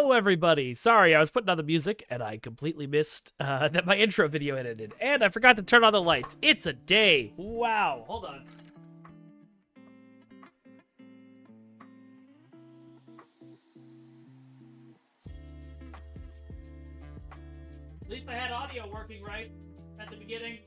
Hello, everybody. Sorry, I was putting on the music, and I completely missed that my intro video had ended. And I forgot to turn on the lights. It's a day. Wow. Hold on. At least I had audio working right at the beginning.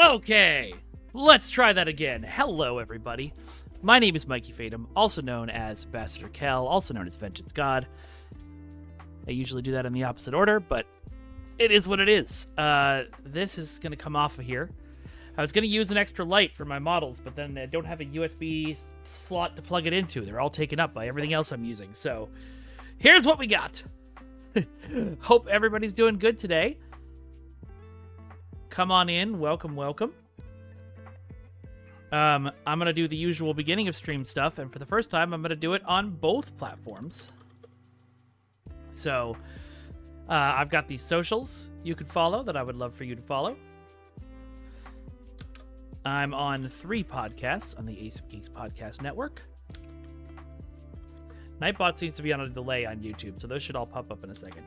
Okay, let's try that again. Hello, everybody. My name is Mikey Fatum, also known as Ambassador Kel, also known as Vengeance God. I usually do that in the opposite order, but it is what it is. This is going to come off of here. I was going to use an extra light for my models, but then I don't have a USB slot to plug it into. They're all taken up by everything else I'm using. So here's what we got. Hope everybody's doing good today. Come on in. Welcome, welcome. I'm going to do the usual beginning of stream stuff, and for the first time, I'm going to do it on both platforms. So, I've got these socials you could follow that I would love for you to follow. I'm on 3 podcasts on the Ace of Geeks Podcast Network. Nightbot seems to be on a delay on YouTube, so those should all pop up in a second.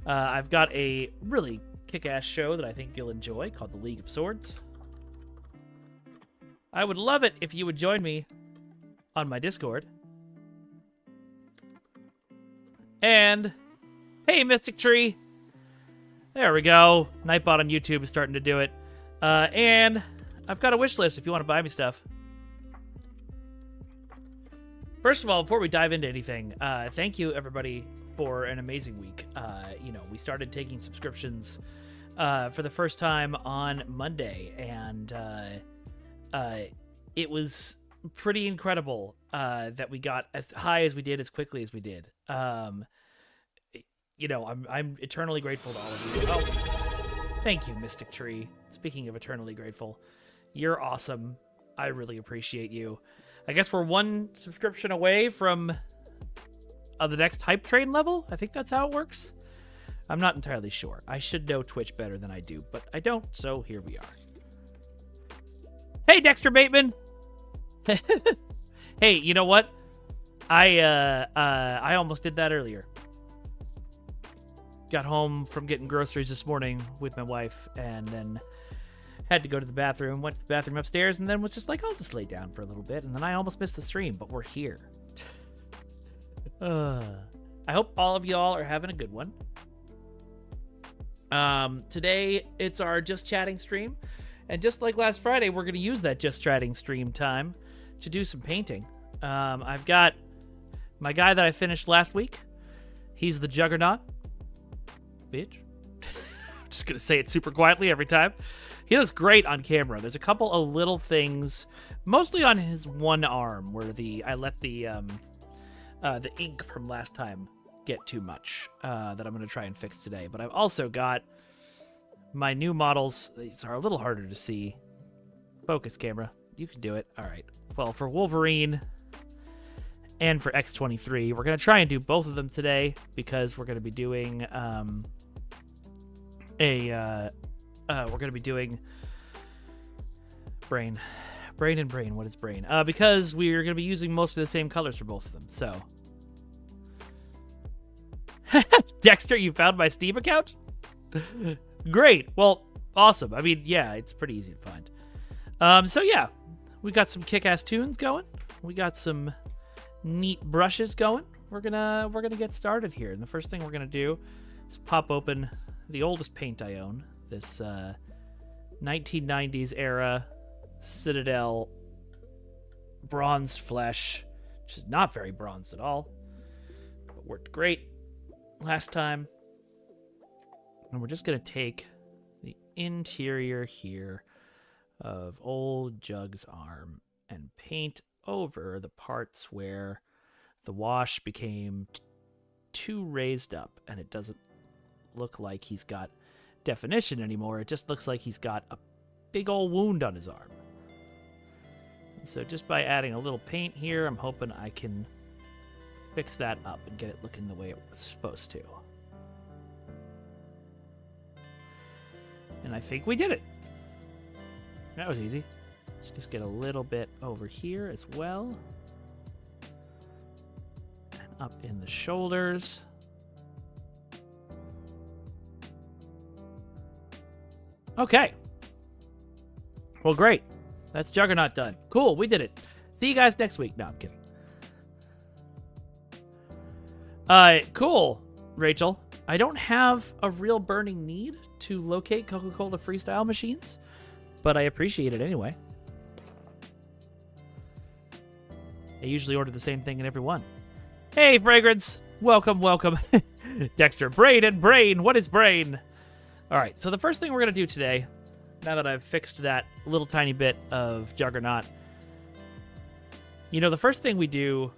I've got a really kick-ass show that I think you'll enjoy called The League of Swords. I would love it if you would join me on my Discord. And, hey, Mystic Tree. There we go. Nightbot on YouTube is starting to do it. And I've got a wish list if you want to buy me stuff. First of all, before we dive into anything, thank you, everybody, for an amazing week. We started taking subscriptions for the first time on Monday, and it was pretty incredible that we got as high as we did as quickly as we did. I'm eternally grateful to all of you. Oh, thank you, Mystic Tree. Speaking of eternally grateful, you're awesome. I really appreciate you. I guess we're 1 subscription away from the next hype train level. I think that's how it works. I'm not entirely sure. I should know Twitch better than I do, but I don't, so here we are. Hey, Dexter Bateman! Hey, you know what? I almost did that earlier. Got home from getting groceries this morning with my wife, and then had to go to the bathroom, went to the bathroom upstairs, and then was just like, I'll just lay down for a little bit, and then I almost missed the stream, but we're here. I hope all of y'all are having a good one. Today, it's our Just Chatting stream, and just like last Friday, we're going to use that Just Chatting stream time to do some painting. I've got my guy that I finished last week. He's the Juggernaut. Bitch. Just going to say it super quietly every time. He looks great on camera. There's a couple of little things, mostly on his one arm, where I let the ink from last time get too much that I'm going to try and fix today. But I've also got my new models. These are a little harder to see. Focus, camera. You can do it. All right. Well, for Wolverine and for X-23, we're going to try and do both of them today because we're going to be doing Brain. What is Brain? Because we're going to be using most of the same colors for both of them, so. Dexter, you found my Steam account? Great. Well, awesome. I mean, yeah, it's pretty easy to find. So yeah, we got some kick-ass tunes going. We got some neat brushes going. We're gonna get started here. And the first thing we're gonna do is pop open the oldest paint I own. This 1990s era Citadel bronzed flesh, which is not very bronzed at all, but worked great last time. And we're just going to take the interior here of old Jug's arm and paint over the parts where the wash became too raised up and it doesn't look like he's got definition anymore. It just looks like he's got a big old wound on his arm. And so just by adding a little paint here, I'm hoping I can fix that up and get it looking the way it was supposed to. And I think we did it. That was easy. Let's just get a little bit over here as well. And up in the shoulders. Okay. Well, great. That's Juggernaut done. Cool, we did it. See you guys next week. No, I'm kidding. Cool, Rachel. I don't have a real burning need to locate Coca-Cola Freestyle machines, but I appreciate it anyway. I usually order the same thing in every one. Hey, Fragrance. Welcome, welcome. Dexter, Brain and Brain. What is Brain? All right, so the first thing we're going to do today, now that I've fixed that little tiny bit of Juggernaut, you know, the first thing we do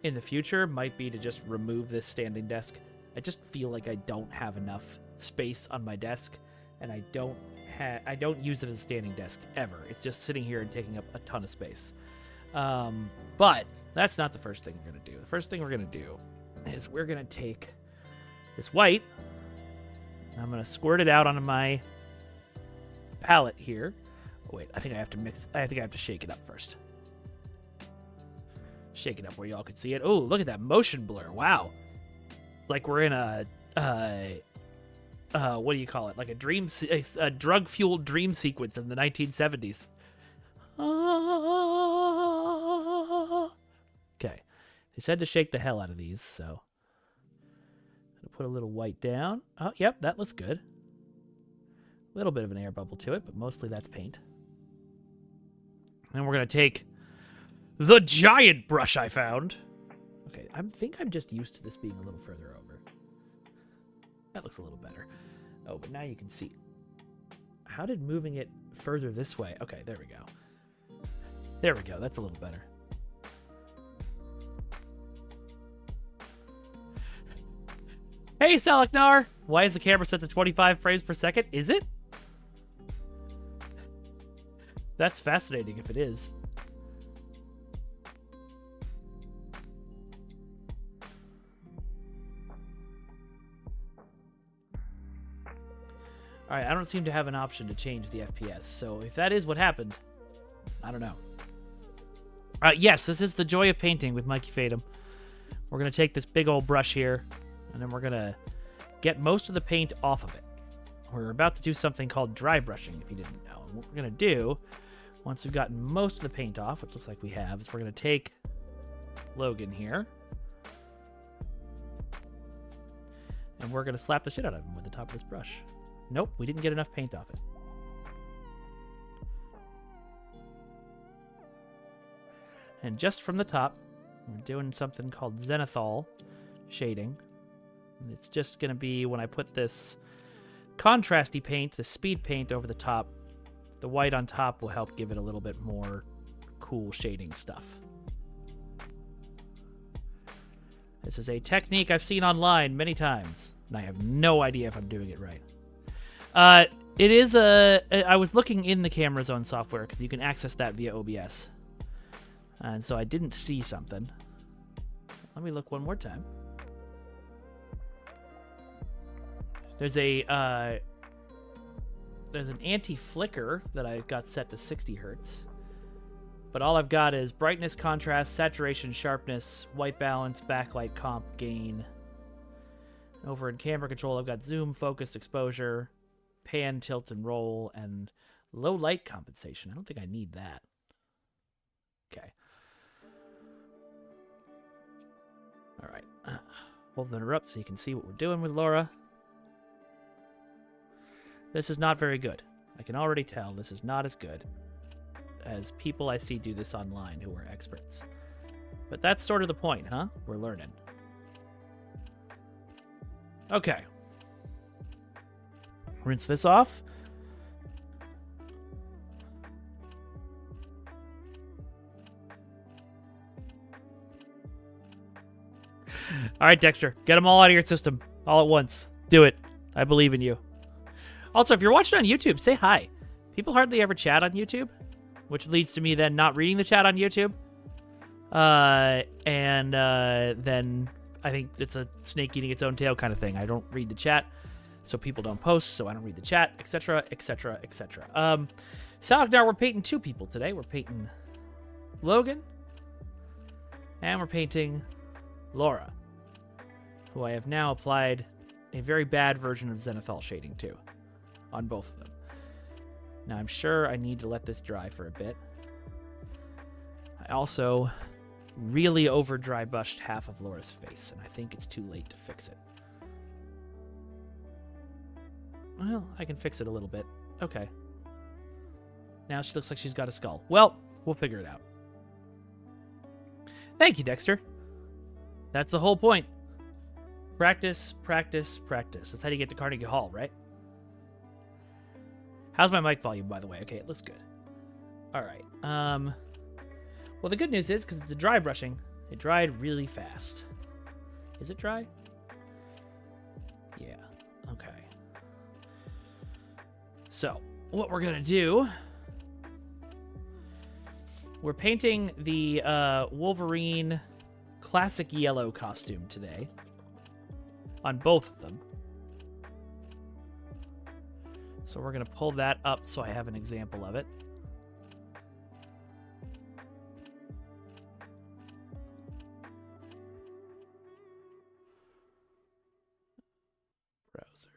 in the future might be to just remove this standing desk. I just feel like I don't have enough space on my desk, and I don't use it as a standing desk ever. It's just sitting here and taking up a ton of space. But that's not the first thing we're going to do. The first thing we're going to do is we're going to take this white, and I'm going to squirt it out onto my palette here. Oh, wait, I think I have to shake it up first. Shake it up where y'all can see it. Oh, look at that motion blur. Wow. Like we're in a what do you call it? Like a drug-fueled dream sequence in the 1970s. Okay. They said to shake the hell out of these, so I'll put a little white down. Oh, yep, that looks good. A little bit of an air bubble to it, but mostly that's paint. And we're going to take the giant brush I found. Okay, I think I'm just used to this being a little further over. That looks a little better. Oh, but now you can see. How did moving it further this way? Okay, there we go. There we go. That's a little better. Hey, Salaknar! Why is the camera set to 25 frames per second? Is it? That's fascinating if it is. Alright, I don't seem to have an option to change the FPS, so if that is what happened, I don't know. Yes, this is the joy of painting with Mikey Fatum. We're going to take this big old brush here, and then we're going to get most of the paint off of it. We're about to do something called dry brushing, if you didn't know. And what we're going to do, once we've gotten most of the paint off, which looks like we have, is we're going to take Logan here, and we're going to slap the shit out of him with the top of this brush. Nope, we didn't get enough paint off it. And just from the top, we're doing something called zenithal shading. And it's just going to be when I put this contrasty paint, the speed paint over the top, the white on top will help give it a little bit more cool shading stuff. This is a technique I've seen online many times, and I have no idea if I'm doing it right. It is I was looking in the Camera Zone software because you can access that via OBS. And so I didn't see something. Let me look one more time. There's an anti-flicker that I've got set to 60 hertz. But all I've got is brightness, contrast, saturation, sharpness, white balance, backlight, comp, gain. Over in camera control, I've got zoom, focus, exposure, pan, tilt, and roll, and low light compensation. I don't think I need that. Okay. All right. Holding her up so you can see what we're doing with Laura. This is not very good. I can already tell this is not as good as people I see do this online who are experts. But that's sort of the point, huh? We're learning. Okay. Rinse this off. All right, Dexter, get them all out of your system all at once. Do it. I believe in you. Also, if you're watching on YouTube, say hi. People hardly ever chat on YouTube, which leads to me then not reading the chat on YouTube. Then I think it's a snake eating its own tail kind of thing. I don't read the chat. so people don't post, so I don't read the chat, etc., etc., etc. Salagdar, we're painting 2 people today. We're painting Logan, and we're painting Laura, who I have now applied a very bad version of Zenithal shading to on both of them. Now, I'm sure I need to let this dry for a bit. I also really over dry brushed half of Laura's face, and I think it's too late to fix it. Well, I can fix it a little bit. Okay. Now she looks like she's got a skull. Well, we'll figure it out. Thank you, Dexter. That's the whole point. Practice, practice, practice. That's how you get to Carnegie Hall, right? How's my mic volume, by the way? Okay, it looks good. All right. Well, the good news is, because it's a dry brushing, it dried really fast. Is it dry? Yeah. Okay. So, what we're going to do... We're painting the Wolverine classic yellow costume today. On both of them. So we're going to pull that up so I have an example of it. Browser.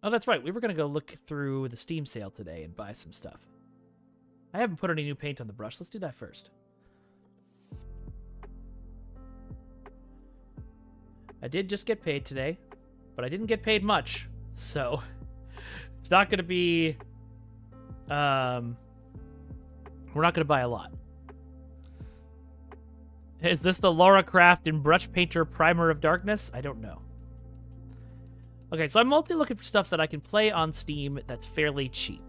Oh, that's right. We were going to go look through the Steam sale today and buy some stuff. I haven't put any new paint on the brush. Let's do that first. I did just get paid today, but I didn't get paid much, so it's not going to be... we're not going to buy a lot. Is this the Laura Craft and Brush Painter Primer of Darkness? I don't know. Okay, so I'm mostly looking for stuff that I can play on Steam that's fairly cheap.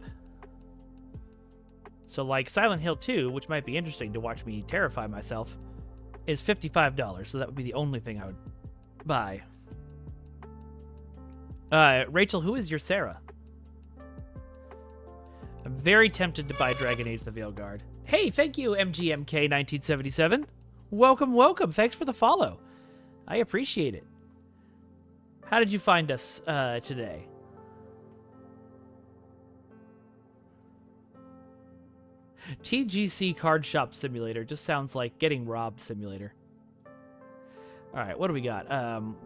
So like Silent Hill 2, which might be interesting to watch me terrify myself, is $55, so that would be the only thing I would buy. Rachel, who is your Sarah? I'm very tempted to buy Dragon Age the Veilguard. Hey, thank you, MGMK1977. Welcome, welcome. Thanks for the follow. I appreciate it. How did you find us today? TGC Card Shop Simulator just sounds like getting robbed simulator. Alright, what do we got?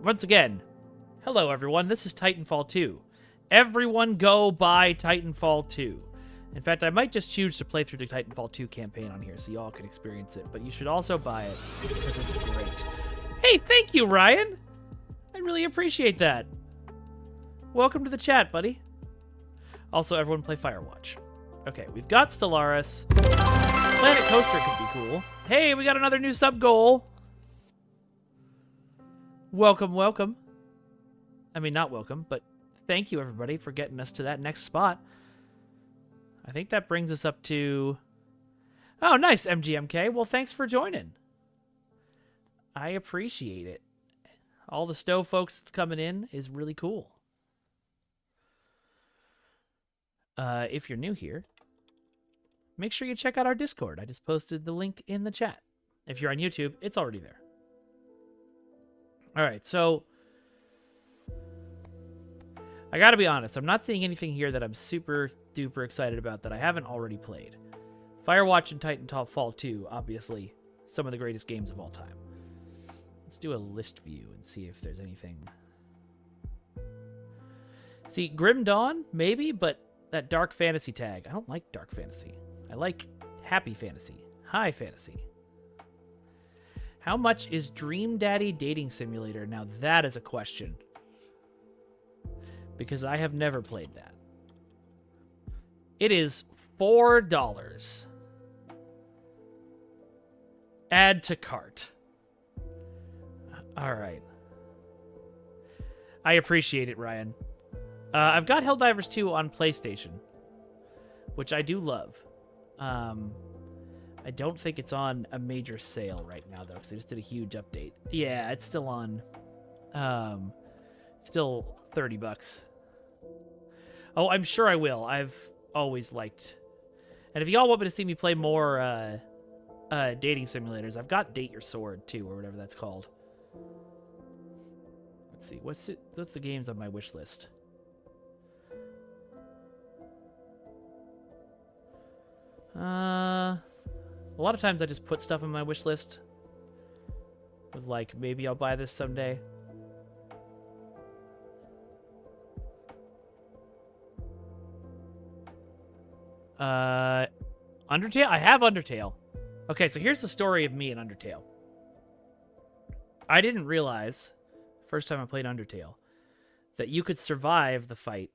Once again, hello everyone, this is Titanfall 2. Everyone go buy Titanfall 2. In fact, I might just choose to play through the Titanfall 2 campaign on here so you all can experience it, but you should also buy it because it's great. Hey, thank you, Ryan! I really appreciate that. Welcome to the chat, buddy. Also, everyone play Firewatch. Okay, we've got Stellaris. Planet Coaster could be cool. Hey, we got another new sub goal. Welcome, welcome. I mean, not welcome, but thank you, everybody, for getting us to that next spot. I think that brings us up to... Oh, nice, MGMK. Well, thanks for joining. I appreciate it. All the Stowe folks that's coming in is really cool. If you're new here, make sure you check out our Discord. I just posted the link in the chat. If you're on YouTube, it's already there. All right, so I gotta be honest. I'm not seeing anything here that I'm super duper excited about that I haven't already played. Firewatch and Titanfall 2, obviously, some of the greatest games of all time. Let's do a list view and see if there's anything. See, Grim Dawn, maybe, but that dark fantasy tag. I don't like dark fantasy. I like happy fantasy, high fantasy. How much is Dream Daddy Dating Simulator? Now that is a question. Because I have never played that. It is $4. Add to cart. All right. I appreciate it, Ryan. I've got Helldivers 2 on PlayStation, which I do love. I don't think it's on a major sale right now, though, because they just did a huge update. Yeah, it's still on... still $30. Oh, I'm sure I will. I've always liked... And if y'all want me to see me play more dating simulators, I've got Date Your Sword, too, or whatever that's called. Let's see. What's the games on my wish list? A lot of times I just put stuff on my wish list with like, maybe I'll buy this someday. Undertale? I have Undertale. Okay, so here's the story of me in Undertale. I didn't realize, first time I played Undertale, that you could survive the fight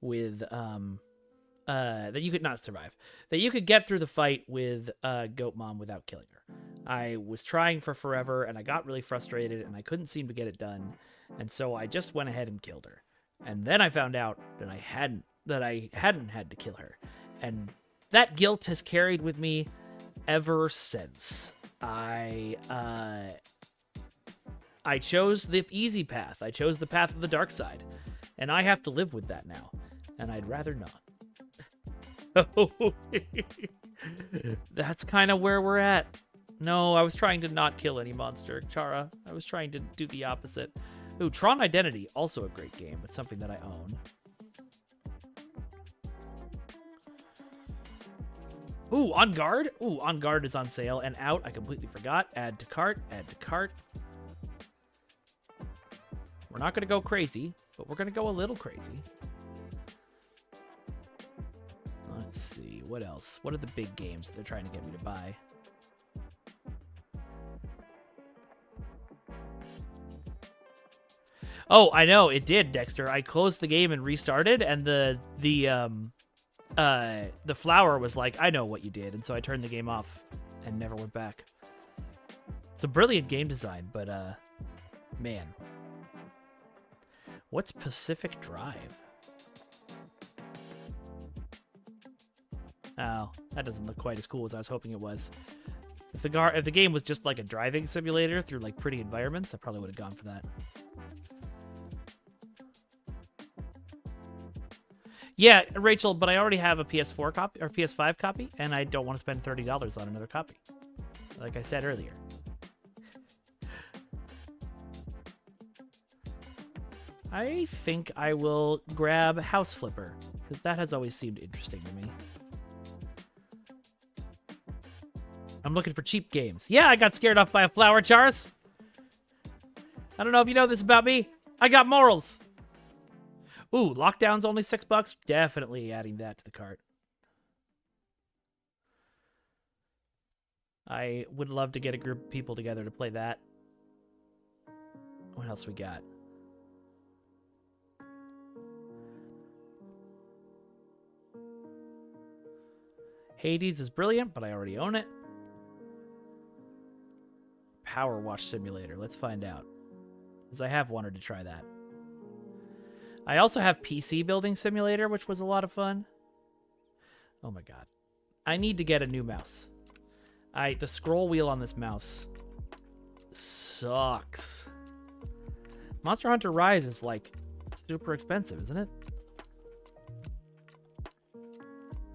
with, that you could not survive. That you could get through the fight with Goat Mom without killing her. I was trying for forever, and I got really frustrated, and I couldn't seem to get it done, and so I just went ahead and killed her. And then I found out that I hadn't had to kill her. And that guilt has carried with me ever since. I chose the easy path. I chose the path of the dark side. And I have to live with that now. And I'd rather not. That's kind of where we're at. No, I was trying to not kill any monster, Chara. I was trying to do the opposite. Ooh, Tron Identity, also a great game. It's something that I own. Ooh, On Guard? Ooh, On Guard is on sale and out. I completely forgot. Add to cart, add to cart. We're not going to go crazy, but we're going to go a little crazy. Let's see, what else? What are the big games that they're trying to get me to buy? Oh, I know, it did, Dexter. I closed the game and restarted, and the flower was like, I know what you did, and so I turned the game off and never went back. It's a brilliant game design, but man. What's Pacific Drive? Oh, that doesn't look quite as cool as I was hoping it was. If the game was just like a driving simulator through like pretty environments, I probably would have gone for that. Yeah, Rachel, but I already have a PS4 copy or PS5 copy, and I don't want to spend $30 on another copy. Like I said earlier. I think I will grab House Flipper, because that has always seemed interesting to me. I'm looking for cheap games. Yeah, I got scared off by a flower, Charis. I don't know if you know this about me. I got morals. Ooh, Lockdown's only $6. Definitely adding that to the cart. I would love to get a group of people together to play that. What else we got? Hades is brilliant, but I already own it. Power Wash Simulator. Let's find out. Because I have wanted to try that. I also have PC Building Simulator, which was a lot of fun. Oh my god. I need to get a new mouse. The scroll wheel on this mouse sucks. Monster Hunter Rise is like super expensive, isn't it?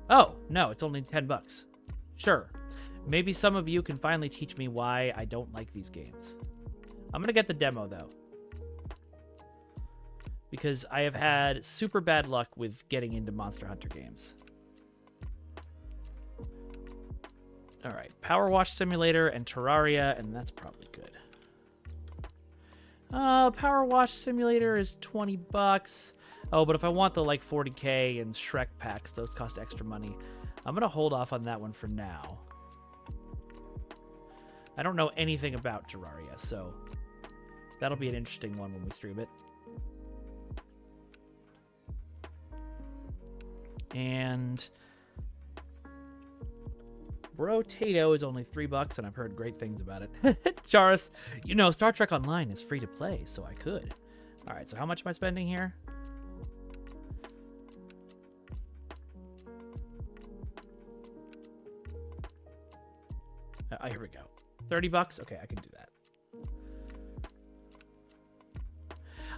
Oh, no, it's only $10. Sure. Maybe some of you can finally teach me why I don't like these games. I'm going to get the demo, though. Because I have had super bad luck with getting into Monster Hunter games. Alright, Power Wash Simulator and Terraria, and that's probably good. Power Wash Simulator is $20. Oh, but if I want the like 40K and Shrek packs, those cost extra money. I'm going to hold off on that one for now. I don't know anything about Terraria, so that'll be an interesting one when we stream it. And Brotato is only $3, and I've heard great things about it. Charis, you know, Star Trek Online is free to play, so I could. All right, so how much am I spending here? Here we go. $30? Okay, I can do that.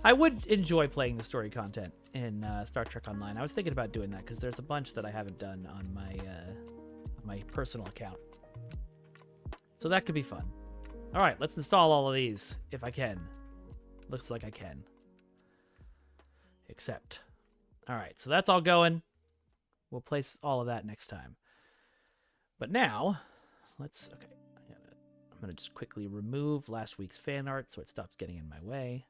I would enjoy playing the story content in Star Trek Online. I was thinking about doing that because there's a bunch that I haven't done on my personal account. So that could be fun. All right, let's install all of these if I can. Looks like I can. Accept. All right, so that's all going. We'll place all of that next time. But now, let's... Okay, I'm going to just quickly remove last week's fan art so it stops getting in my way.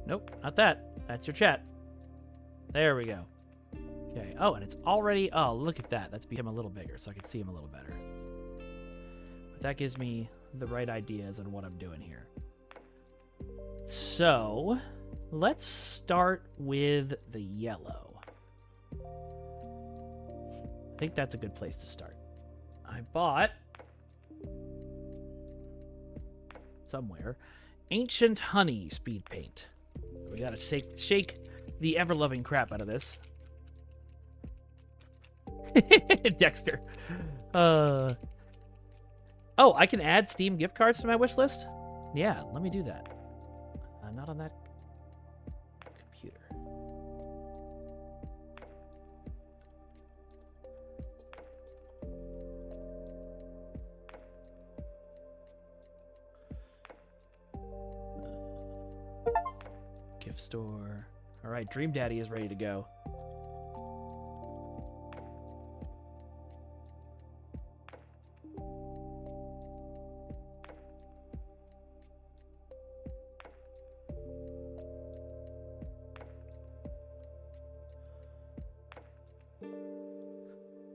Nope, not that. That's your chat. There we go. Okay. Oh, and it's already... Oh, look at that. That's become a little bigger, so I can see him a little better. But that gives me the right ideas on what I'm doing here. So, let's start with the yellow. I think that's a good place to start. I bought... somewhere... Ancient Honey speed paint. We gotta shake the ever-loving crap out of this. Dexter. Oh, I can add Steam gift cards to my wish list? Yeah, let me do that. Not on that computer. Gift store. All right, Dream Daddy is ready to go.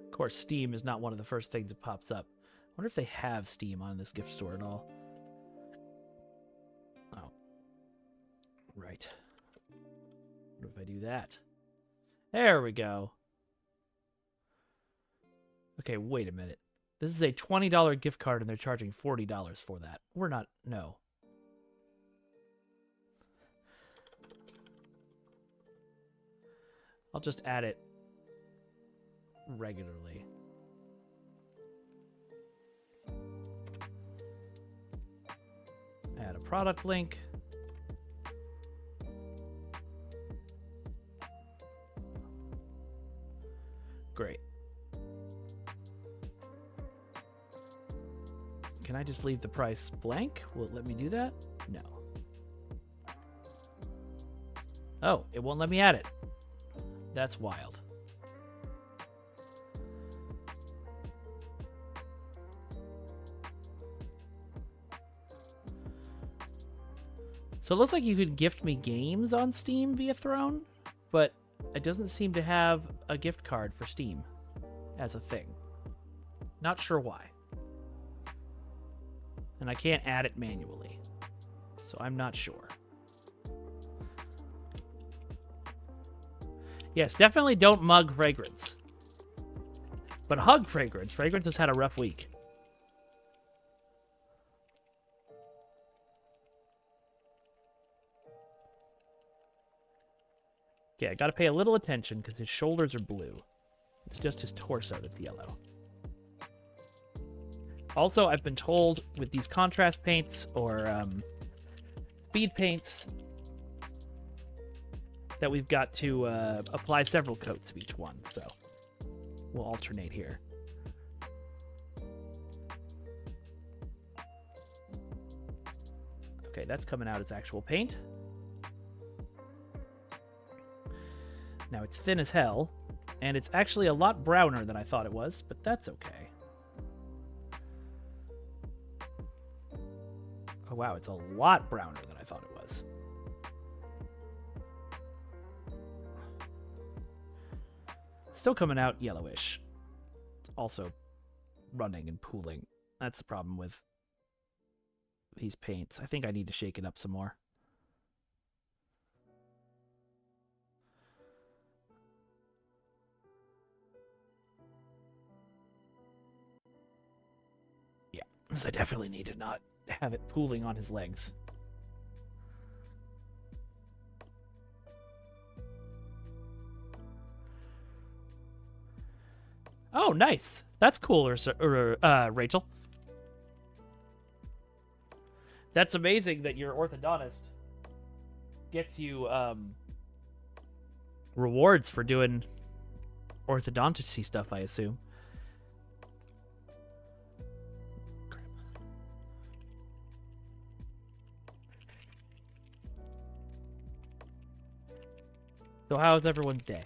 Of course, Steam is not one of the first things that pops up. I wonder if they have Steam on this gift store at all. Oh. Right. What if I do that? There we go. Okay, wait a minute. This is a $20 gift card and they're charging $40 for that. We're not... No. I'll just add it regularly. Add a product link. Great. Can I just leave the price blank? Will it let me do that? No. Oh, it won't let me add it. That's wild. So it looks like you could gift me games on Steam via Throne, but it doesn't seem to have a gift card for Steam as a thing. Not sure why. And I can't add it manually, so I'm not sure. Yes, definitely don't mug Fragrance. But hug Fragrance. Fragrance has had a rough week. Okay, I gotta pay a little attention because his shoulders are blue. It's just his torso that's yellow. Also, I've been told with these contrast paints or speed paints that we've got to apply several coats of each one, so we'll alternate here. Okay, that's coming out as actual paint. Now, it's thin as hell, and it's actually a lot browner than I thought it was, but that's okay. Oh, wow, it's a lot browner than I thought it was. Still coming out yellowish. It's also running and pooling. That's the problem with these paints. I think I need to shake it up some more. Yeah, this I definitely need to not have it pooling on his legs. Oh, nice. That's cool, Rachel. That's amazing that your orthodontist gets you rewards for doing orthodontic stuff, I assume. So how's everyone's day?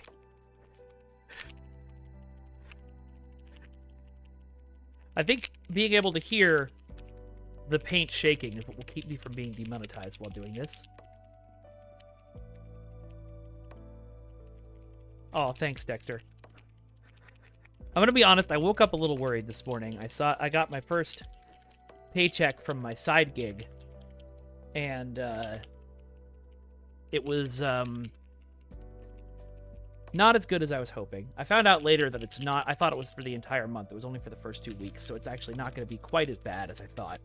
I think being able to hear the paint shaking is what will keep me from being demonetized while doing this. Oh, thanks, Dexter. I'm gonna be honest, I woke up a little worried this morning. I got my first paycheck from my side gig, and it was not as good as I was hoping. I found out later that it's not. I thought it was for the entire month. It was only for the first 2 weeks, so it's actually not going to be quite as bad as I thought.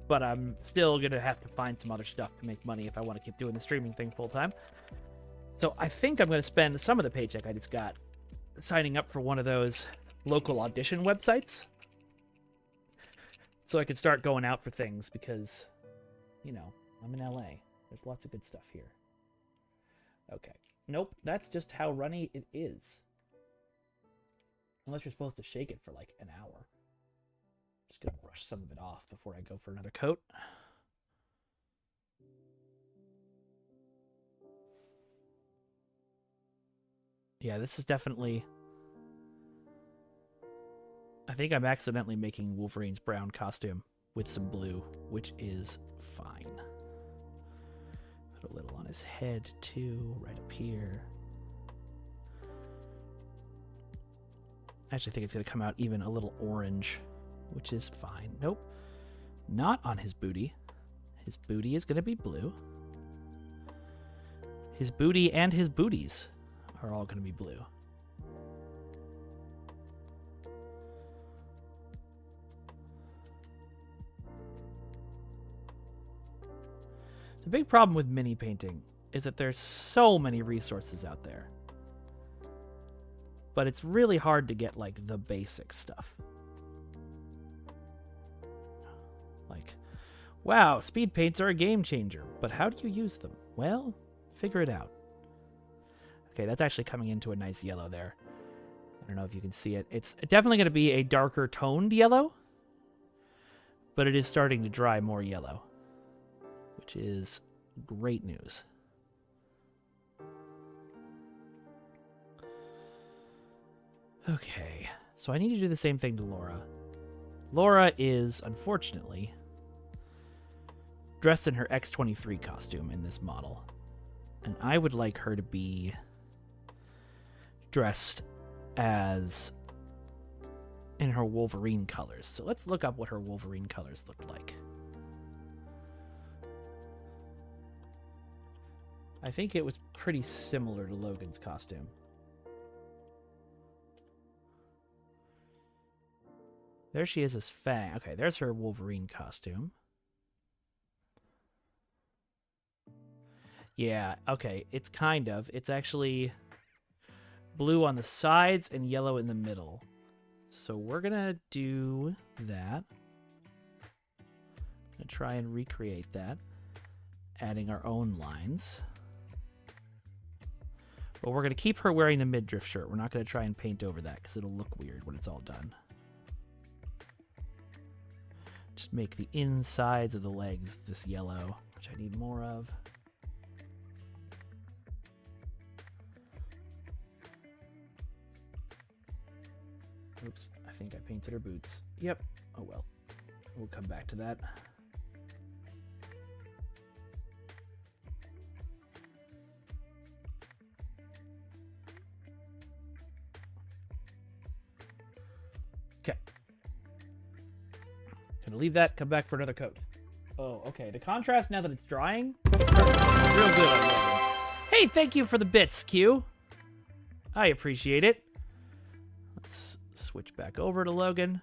But I'm still going to have to find some other stuff to make money if I want to keep doing the streaming thing full time. So I think I'm going to spend some of the paycheck I just got signing up for one of those local audition websites, so I can start going out for things because, you know, I'm in LA. There's lots of good stuff here. Okay. Nope, that's just how runny it is. Unless you're supposed to shake it for like an hour. Just gonna brush some of it off before I go for another coat. Yeah, this is definitely... I think I'm accidentally making Wolverine's brown costume with some blue, which is fine. Put a little on his head, too, right up here. I actually think it's going to come out even a little orange, which is fine. Nope. Not on his booty. His booty is going to be blue. His booty and his booties are all going to be blue. The big problem with mini painting is that there's so many resources out there. But it's really hard to get, like, the basic stuff. Like, wow, speed paints are a game changer, but how do you use them? Well, figure it out. Okay, that's actually coming into a nice yellow there. I don't know if you can see it. It's definitely going to be a darker toned yellow, but it is starting to dry more yellow, which is great news. Okay, so I need to do the same thing to Laura. Laura is, unfortunately, dressed in her X-23 costume in this model. And I would like her to be dressed as in her Wolverine colors. So let's look up what her Wolverine colors looked like. I think it was pretty similar to Logan's costume. There she is as Fang. Okay, there's her Wolverine costume. Yeah, okay, it's kind of. It's actually blue on the sides and yellow in the middle. So we're gonna do that. I'm gonna try and recreate that, adding our own lines. But we're gonna keep her wearing the midriff shirt. We're not gonna try and paint over that because it'll look weird when it's all done. Just make the insides of the legs this yellow, which I need more of. Oops, I think I painted her boots. Yep. Oh well. We'll come back to that. Okay. Gonna leave that, come back for another coat. Oh, okay. The contrast now that it's drying, it's starting to look real good on Logan. Hey, thank you for the bits, Q. I appreciate it. Let's switch back over to Logan.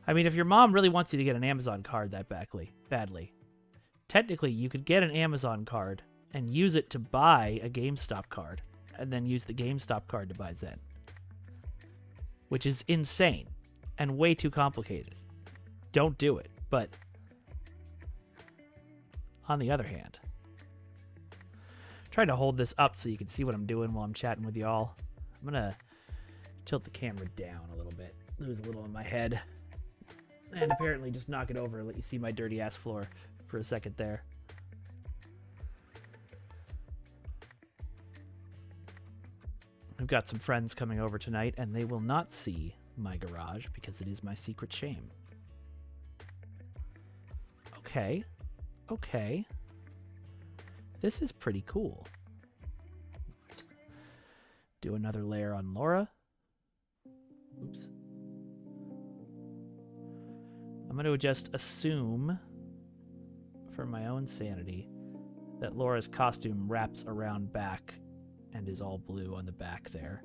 I mean, if your mom really wants you to get an Amazon card that badly, technically you could get an Amazon card and use it to buy a GameStop card, and then use the GameStop card to buy Zen. Which is insane and way too complicated. Don't do it. But on the other hand, trying to hold this up so you can see what I'm doing while I'm chatting with y'all. I'm going to tilt the camera down a little bit, lose a little in my head, and apparently just knock it over and let you see my dirty ass floor for a second there. I've got some friends coming over tonight, and they will not see my garage because it is my secret shame. Okay. Okay. This is pretty cool. Let's do another layer on Laura. Oops. I'm going to just assume, for my own sanity, that Laura's costume wraps around back and is all blue on the back there.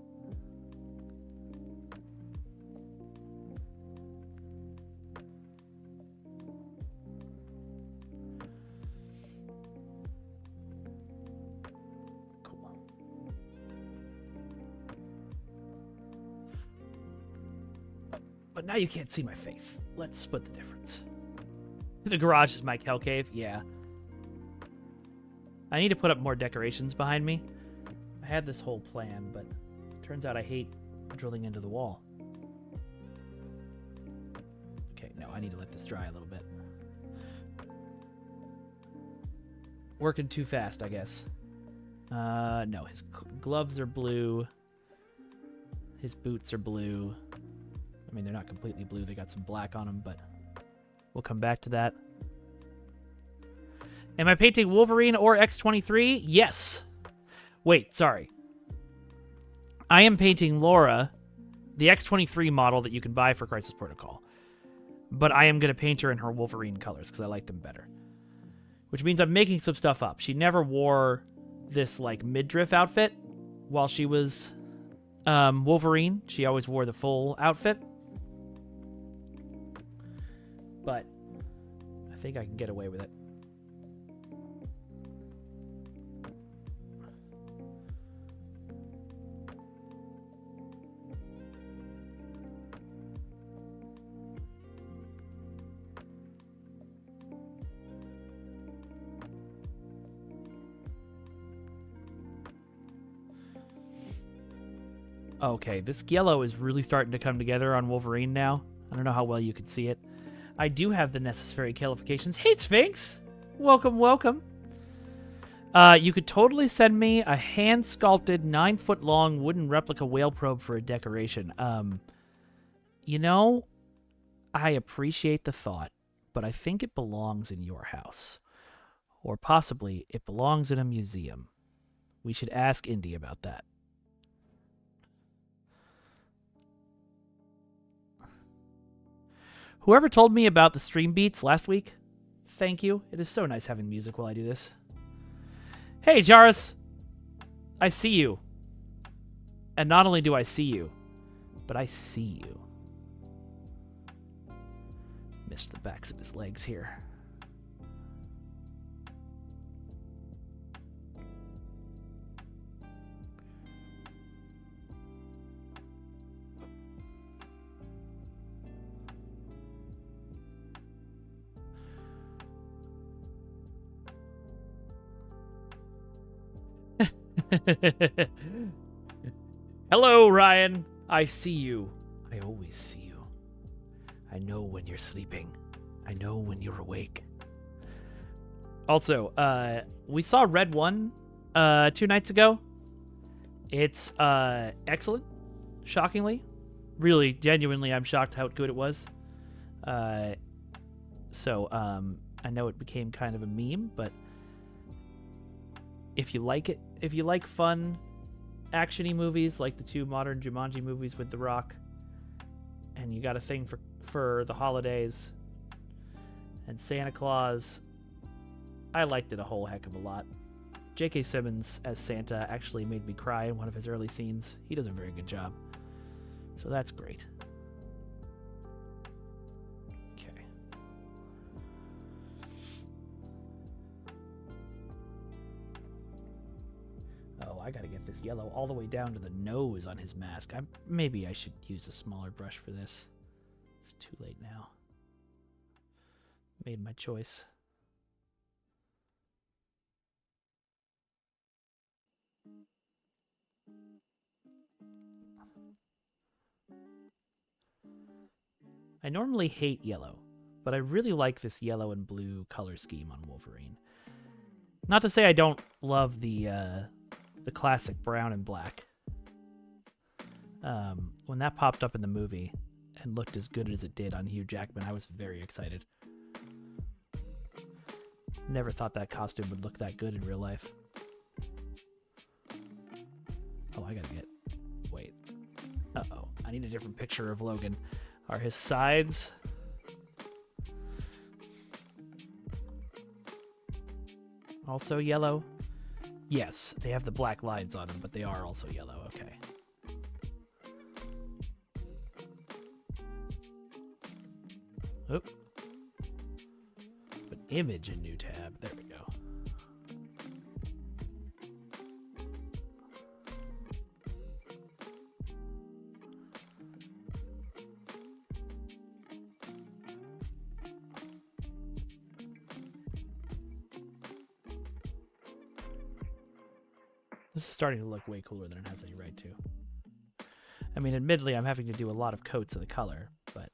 But now you can't see my face. Let's split the difference. The garage is my hell cave? Yeah. I need to put up more decorations behind me. I had this whole plan, but turns out I hate drilling into the wall. Okay, no, I need to let this dry a little bit. Working too fast, I guess. No, his gloves are blue. His boots are blue. I mean, they're not completely blue. They got some black on them, but we'll come back to that. Am I painting Wolverine or X-23? Yes. Wait, sorry. I am painting Laura, the X-23 model that you can buy for Crisis Protocol. But I am going to paint her in her Wolverine colors because I like them better. Which means I'm making some stuff up. She never wore this, like, midriff outfit while she was Wolverine. She always wore the full outfit. But I think I can get away with it. Okay, this yellow is really starting to come together on Wolverine now. I don't know how well you can see it. I do have the necessary qualifications. Hey, Sphinx! Welcome, welcome. You could totally send me a hand-sculpted, 9-foot-long wooden replica whale probe for a decoration. You know, I appreciate the thought, but I think it belongs in your house. Or possibly, it belongs in a museum. We should ask Indy about that. Whoever told me about the stream beats last week, thank you. It is so nice having music while I do this. Hey, Jarus. I see you. And not only do I see you, but I see you. Missed the backs of his legs here. Hello, Ryan. I see you. I always see you. I know when you're sleeping. I know when you're awake. Also, we saw Red 1 2 nights ago. It's excellent, shockingly. Really, genuinely, I'm shocked how good it was. I know it became kind of a meme, but if you like it, if you like fun, action-y movies like the 2 modern Jumanji movies with The Rock, and you got a thing for the holidays and Santa Claus, I liked it a whole heck of a lot. J.K. Simmons as Santa actually made me cry in one of his early scenes. He does a very good job. So that's great. Okay. Oh, I gotta get this yellow all the way down to the nose on his mask. Maybe I should use a smaller brush for this. It's too late now. made my choice. I normally hate yellow, but I really like this yellow and blue color scheme on Wolverine. Not to say I don't love the classic brown and black. When that popped up in the movie and looked as good as it did on Hugh Jackman, I was very excited. Never thought that costume would look that good in real life. Oh, I gotta get... Wait. Uh-oh. I need a different picture of Logan. Are his sides... also yellow? Yes, they have the black lines on them, but they are also yellow. Okay. Oop. An image in new tab. There we go. This is starting to look way cooler than it has any right to. I mean, admittedly, I'm having to do a lot of coats of the color, but...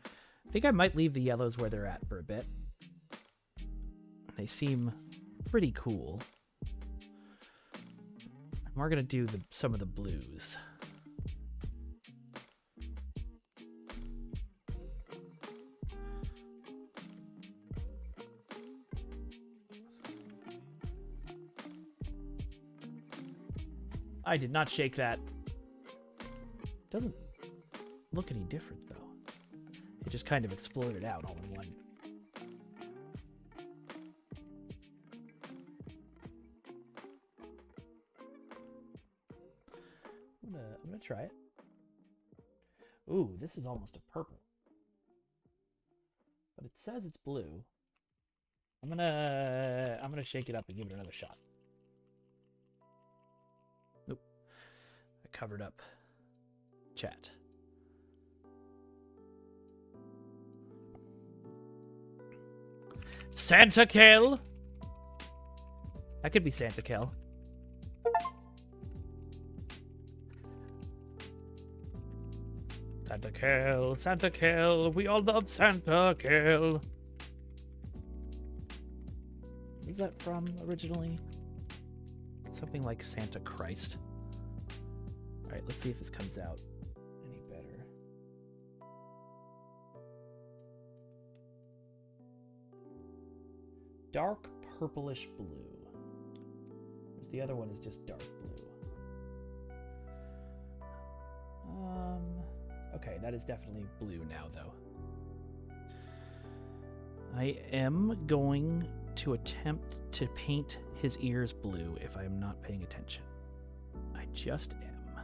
I think I might leave the yellows where they're at for a bit. They seem pretty cool. And we're going to do some of the blues. I did not shake that. Doesn't look any different, though. It just kind of exploded out all in one. I'm gonna try it. Ooh, this is almost a purple. But it says it's blue. I'm gonna shake it up and give it another shot. Nope. I covered up chat. Santa Kill. That could be Santa Kill. Santa Kill, Santa Kill. We all love Santa Kill. Where's that from originally? Something like Santa Christ. Alright, let's see if this comes out any better. Dark purplish blue. Whereas the other one is just dark blue. Okay, that is definitely blue now, though. I am going to attempt to paint his ears blue if I am not paying attention. I just am.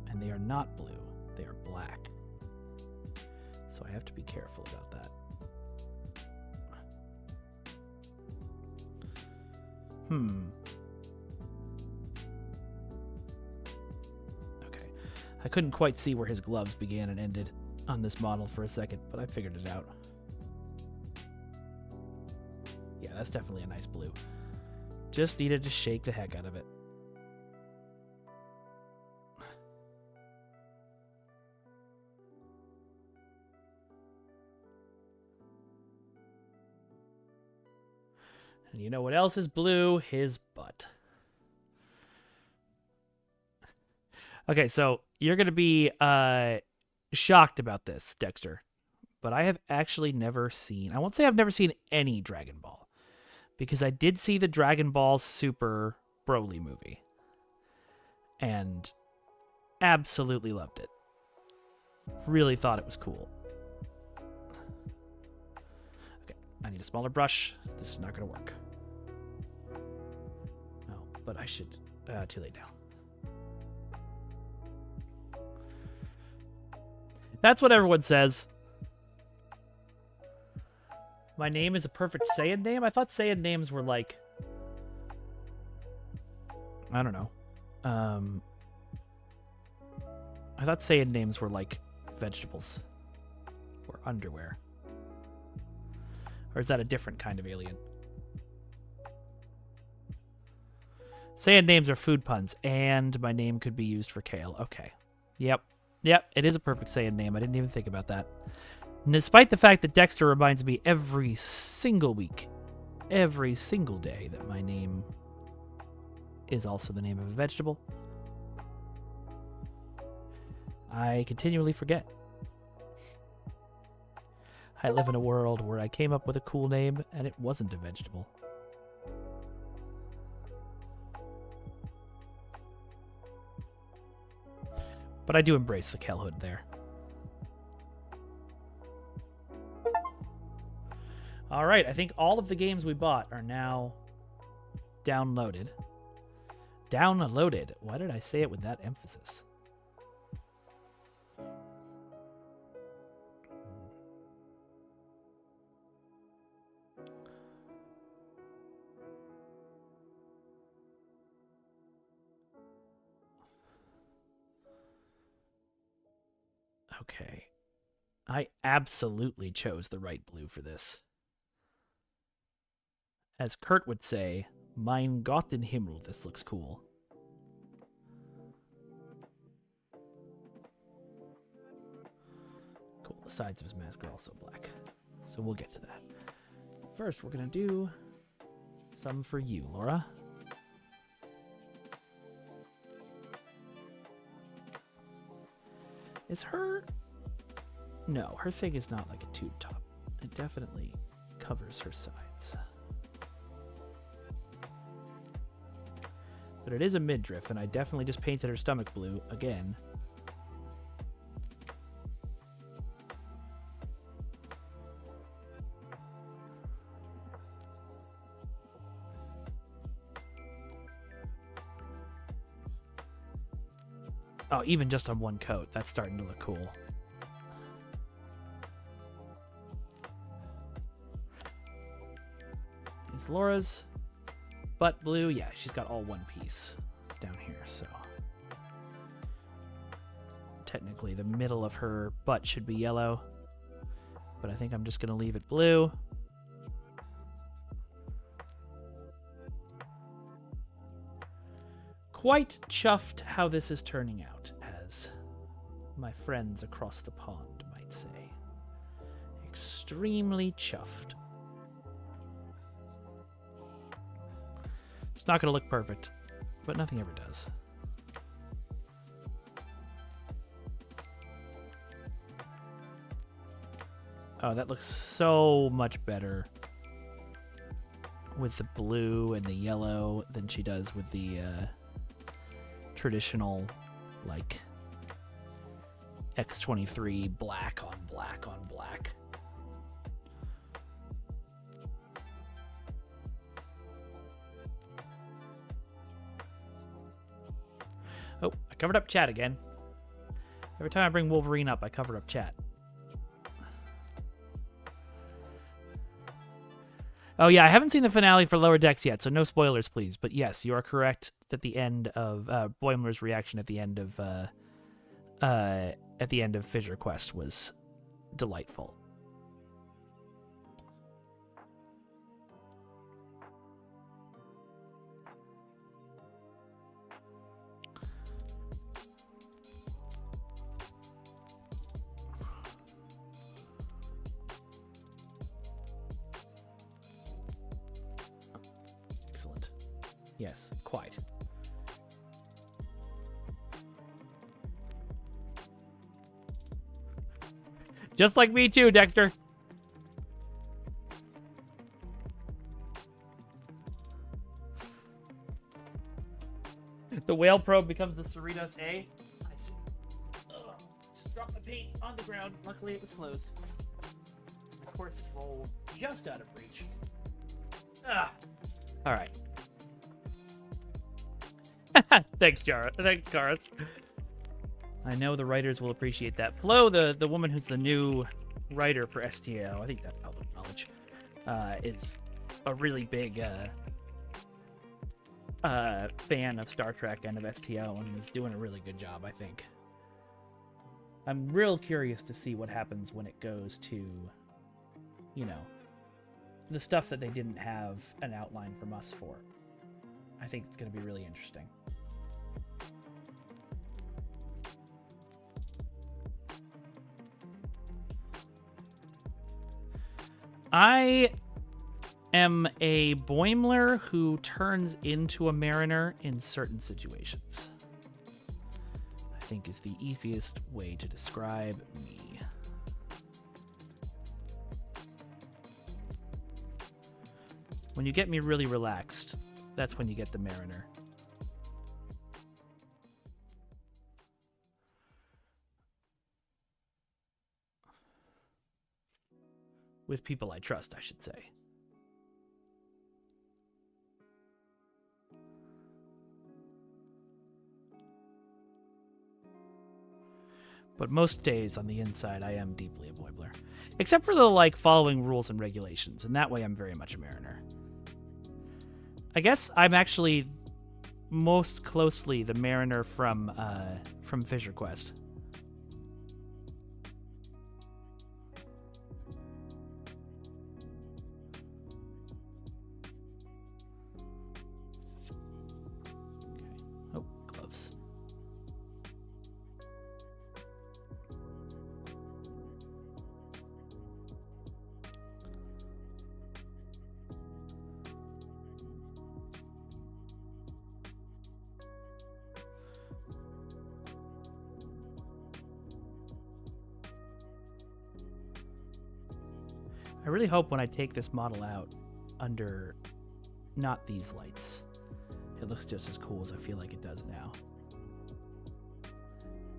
And they are not blue, they are black. So I have to be careful about that. Okay. I couldn't quite see where his gloves began and ended on this model for a second, but I figured it out. Yeah, that's definitely a nice blue. Just needed to shake the heck out of it. And you know what else is blue? His butt. Okay, so you're going to be shocked about this, Dexter. But I have actually never seen... I won't say I've never seen any Dragon Ball. Because I did see the Dragon Ball Super Broly movie. And absolutely loved it. Really thought it was cool. I need a smaller brush. This is not going to work. Oh, but I should... too late now. That's what everyone says. My name is a perfect Saiyan name? I thought Saiyan names were like... I don't know. I thought Saiyan names were like vegetables or underwear. Or is that a different kind of alien? Saiyan names are food puns, and my name could be used for kale. Okay. Yep. Yep, it is a perfect Saiyan name. I didn't even think about that. And despite the fact that Dexter reminds me every single week, every single day, that my name is also the name of a vegetable, I continually forget. I live in a world where I came up with a cool name and it wasn't a vegetable. But I do embrace the kalehood there. All right, I think all of the games we bought are now downloaded. Downloaded. Why did I say it with that emphasis? Okay. I absolutely chose the right blue for this. As Kurt would say, mein Gott in Himmel, this looks cool. Cool, the sides of his mask are also black. So we'll get to that. First, we're going to do some for you, Laura. Is her... No, her thing is not like a tube top. It definitely covers her sides. But it is a midriff, and I definitely just painted her stomach blue again. Oh, even just on one coat, that's starting to look cool. Is Laura's butt blue? Yeah, she's got all one piece down here, so technically the middle of her butt should be yellow, but I think I'm just going to leave it blue. Quite chuffed how this is turning out, as my friends across the pond might say. Extremely chuffed. It's not going to look perfect, but nothing ever does. Oh, that looks so much better with the blue and the yellow than she does with the traditional, like, X23 black on black on black. Oh, I covered up chat again. Every time I bring Wolverine up, I cover up chat. Oh yeah, I haven't seen the finale for Lower Decks yet, so no spoilers, please. But yes, you are correct that the end of Boimler's reaction at the end of Fissure Quest was delightful. Excellent. Yes, quite. Just like me too, Dexter. The whale probe becomes the Cerritos A. I see. Ugh. Just dropped my paint on the ground. Luckily, it was closed. Of course, it rolled just out of reach. Ah. All right. Thanks, Jara. Thanks, Karis. I know the writers will appreciate that. Flo, the woman who's the new writer for STO, I think that's public knowledge, is a really big fan of Star Trek and of STO, and is doing a really good job, I think. I'm real curious to see what happens when it goes to, you know, the stuff that they didn't have an outline from us for. I think it's going to be really interesting. I am a Boimler who turns into a Mariner in certain situations. I think is the easiest way to describe me. When you get me really relaxed, that's when you get the Mariner. With people I trust, I should say. But most days on the inside, I am deeply a Boibler. Except for the, following rules and regulations, and that way I'm very much a Mariner. I guess I'm actually most closely the Mariner from Fisher Quest. Okay. Oh, gloves. I really hope when I take this model out under not these lights, it looks just as cool as I feel like it does now.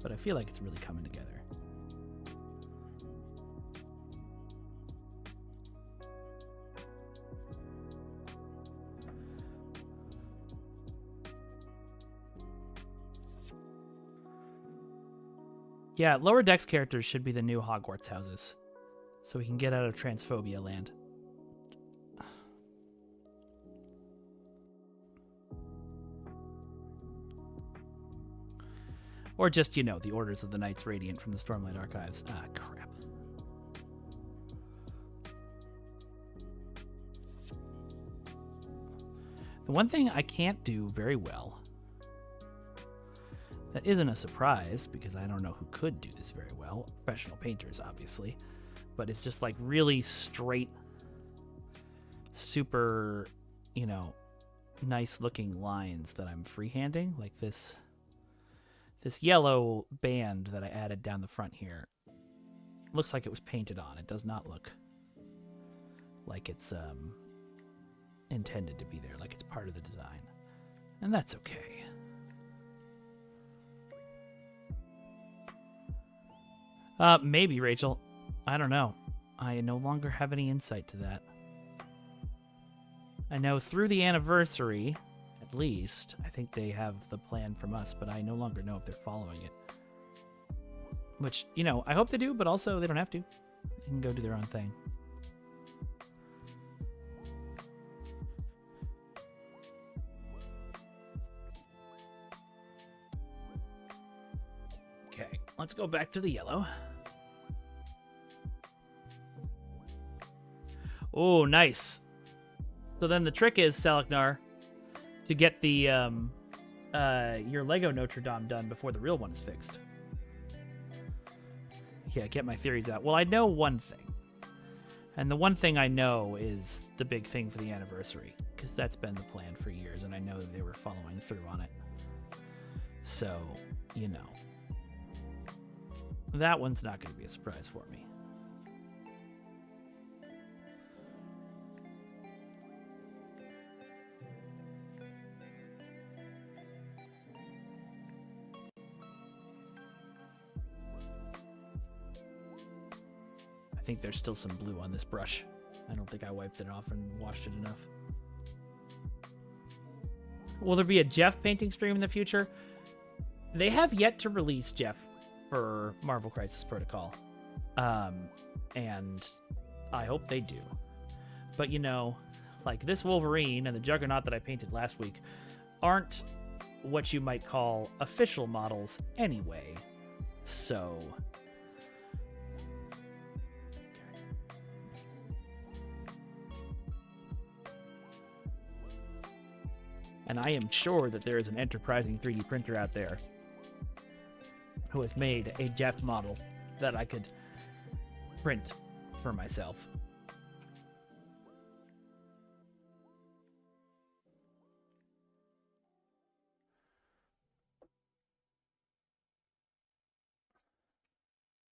But I feel like it's really coming together. Yeah, lower decks characters should be the new Hogwarts houses, so we can get out of transphobia land. Or just, the Orders of the Knights Radiant from the Stormlight Archives. Ah, crap. The one thing I can't do very well, that isn't a surprise, because I don't know who could do this very well, professional painters, obviously, but it's just really straight, super, nice looking lines that I'm freehanding, like this yellow band that I added down the front here. Looks like it was painted on. It does not look like it's intended to be there, like it's part of the design. And that's okay. Maybe, Rachel. I don't know. I no longer have any insight to that. I know through the anniversary, at least, I think they have the plan from us, but I no longer know if they're following it. Which, I hope they do, but also they don't have to. They can go do their own thing. Okay, let's go back to the yellow. Oh, nice. So then the trick is, Salaknar, to get the your Lego Notre Dame done before the real one is fixed. Yeah, get my theories out. Well, I know one thing. And the one thing I know is the big thing for the anniversary, because that's been the plan for years, and I know that they were following through on it. So, that one's not going to be a surprise for me. I think there's still some blue on this brush. I don't think I wiped it off and washed it enough. Will there be a Jeff painting stream in the future? They have yet to release Jeff for Marvel Crisis Protocol. And I hope they do. But this Wolverine and the Juggernaut that I painted last week aren't what you might call official models anyway. So, And I am sure that there is an enterprising 3D printer out there who has made a Jeff model that I could print for myself.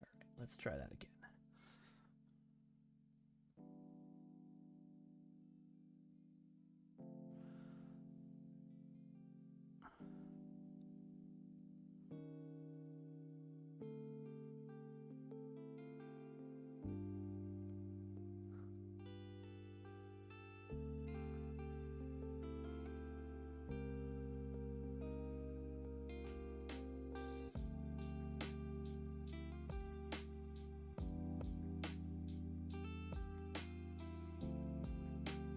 All right, let's try that again.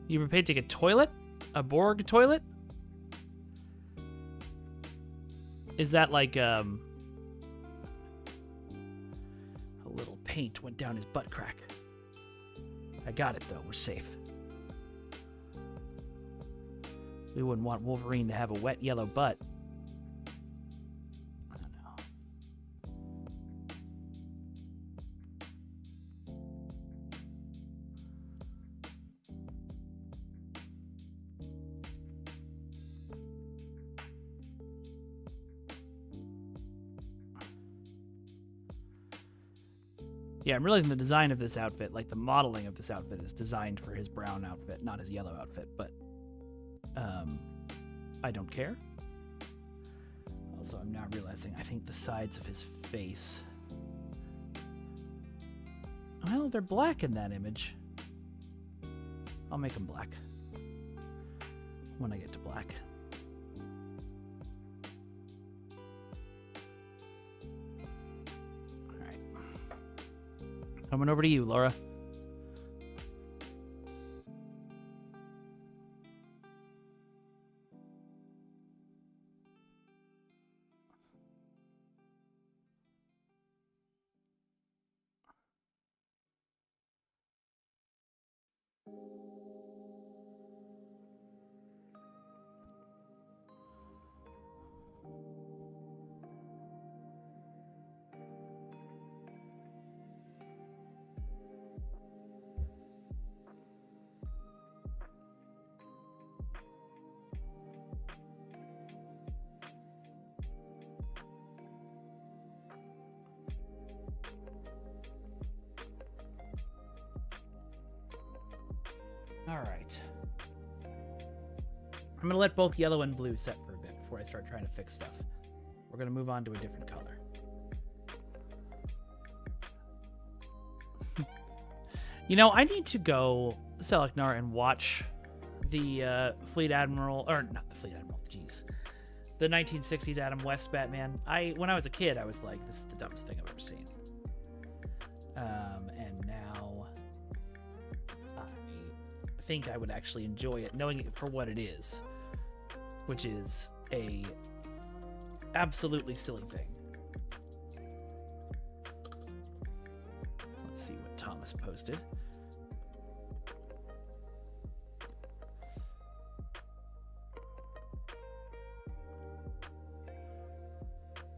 You were paid to get a toilet? A Borg toilet? Is that like, a little paint went down his butt crack. I got it, though. We're safe. We wouldn't want Wolverine to have a wet yellow butt. I don't know. Yeah, I'm realizing the design of this outfit, like the modeling of this outfit, is designed for his brown outfit, not his yellow outfit, but I don't care. Also, I'm now realizing I think the sides of his face, well, they're black in that image. I'll make them black when I get to black. Coming over to you, Laura. All right. I'm going to let both yellow and blue set for a bit before I start trying to fix stuff. We're going to move on to a different color. You know, I need to go, Seleknar, and watch the Fleet Admiral, or not the Fleet Admiral, jeez. The 1960s Adam West Batman. When I was a kid, I was like, this is the dumbest thing I've ever seen. And now I think I would actually enjoy it, knowing it for what it is, which is a absolutely silly thing. Let's see what Thomas posted.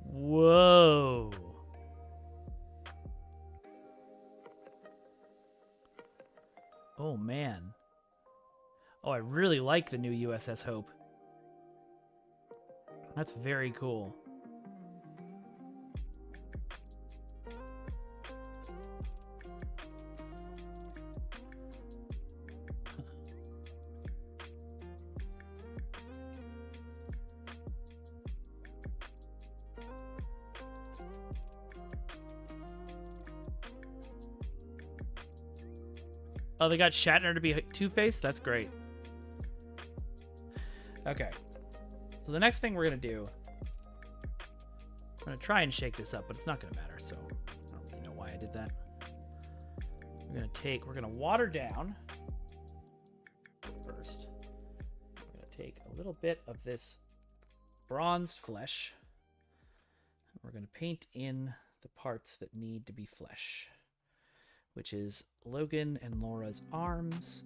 Whoa. Oh, man. Oh, I really like the new USS Hope. That's very cool. Oh, they got Shatner to be Two-Face? That's great. Okay. So the next thing we're going to do... I'm going to try and shake this up, but it's not going to matter, so I don't really know why I did that. We're going to water down first. We're going to take a little bit of this bronzed flesh. And we're going to paint in the parts that need to be flesh, which is Logan and Laura's arms.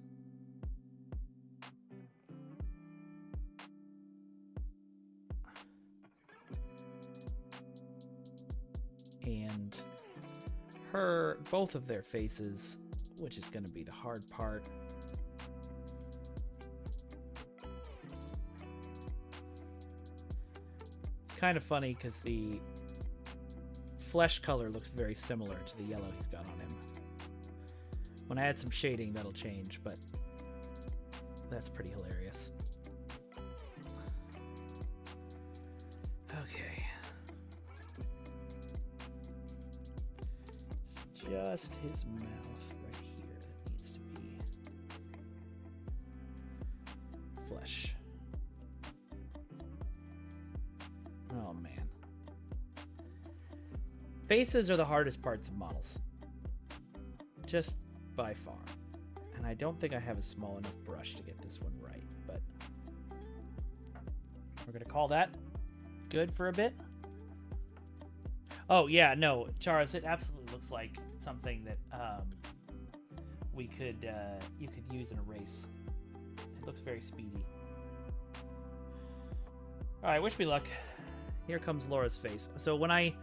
both of their faces, which is going to be the hard part. It's kind of funny because the flesh color looks very similar to the yellow he's got on him. When I add some shading, that'll change, but that's pretty hilarious. Okay. It's just his mouth right here that needs to be flesh. Oh, man. Faces are the hardest parts of models. Just by far. And I don't think I have a small enough brush to get this one right, but we're going to call that good for a bit. Oh, yeah, no, Charas, it absolutely looks like something that you could use in a race. It looks very speedy. All right, wish me luck. Here comes Laura's face. So when I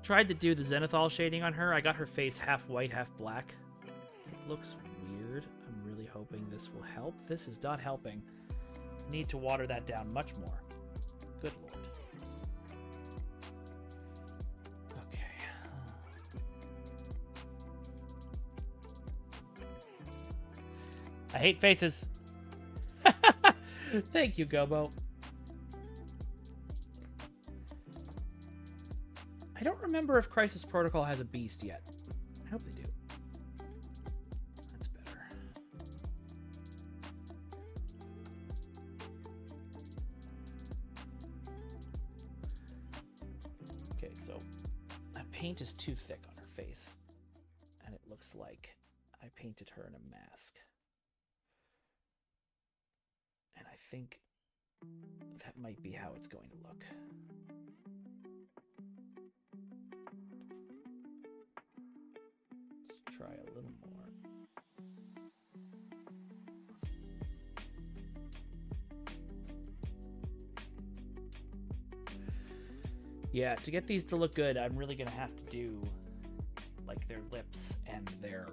tried to do the zenithal shading on her, I got her face half white, half black. It looks weird. I'm really hoping this will help. This is not helping. Need to water that down much more. Good lord. Okay. I hate faces. Thank you, Gobo. I don't remember if Crisis Protocol has a beast yet. I hope they do. That's better. Okay, so that paint is too thick on her face. And it looks like I painted her in a mask. And I think that might be how it's going to look. Let's try a little more. Yeah, to get these to look good, I'm really going to have to do like their lips and their,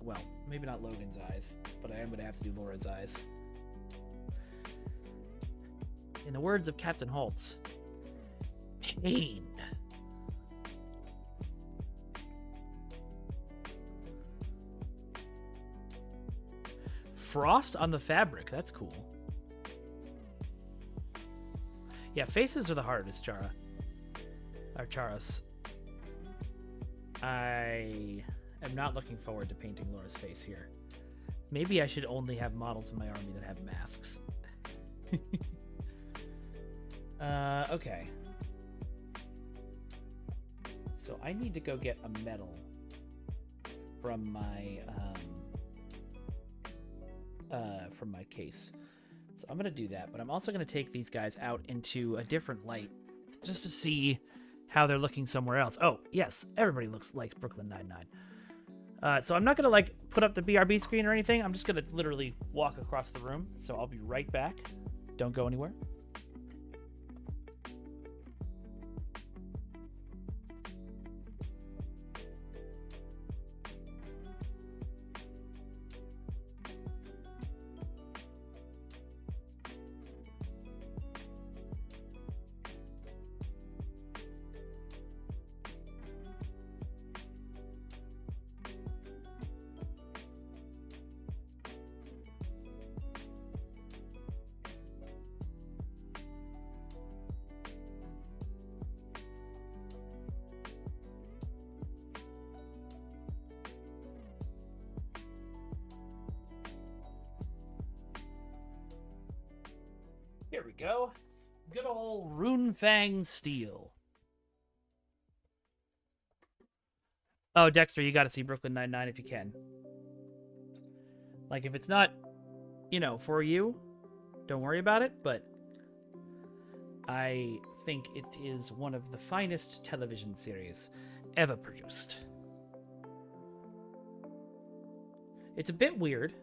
well, maybe not Logan's eyes, but I am going to have to do Laura's eyes. In the words of Captain Holtz, pain. Frost on the fabric. That's cool. Yeah, faces are the hardest, Chara. Or Charas. I am not looking forward to painting Laura's face here. Maybe I should only have models in my army that have masks. Okay. So I need to go get a medal from my case. So I'm going to do that, but I'm also going to take these guys out into a different light just to see how they're looking somewhere else. Oh, yes, everybody likes Brooklyn Nine-Nine. So I'm not going to like put up the BRB screen or anything. I'm just going to literally walk across the room. So I'll be right back. Don't go anywhere. Here we go. Good old Runefang Steel. Oh, Dexter, you got to see Brooklyn Nine-Nine if you can. Like, if it's not, for you, don't worry about it, but I think it is one of the finest television series ever produced. It's a bit weird,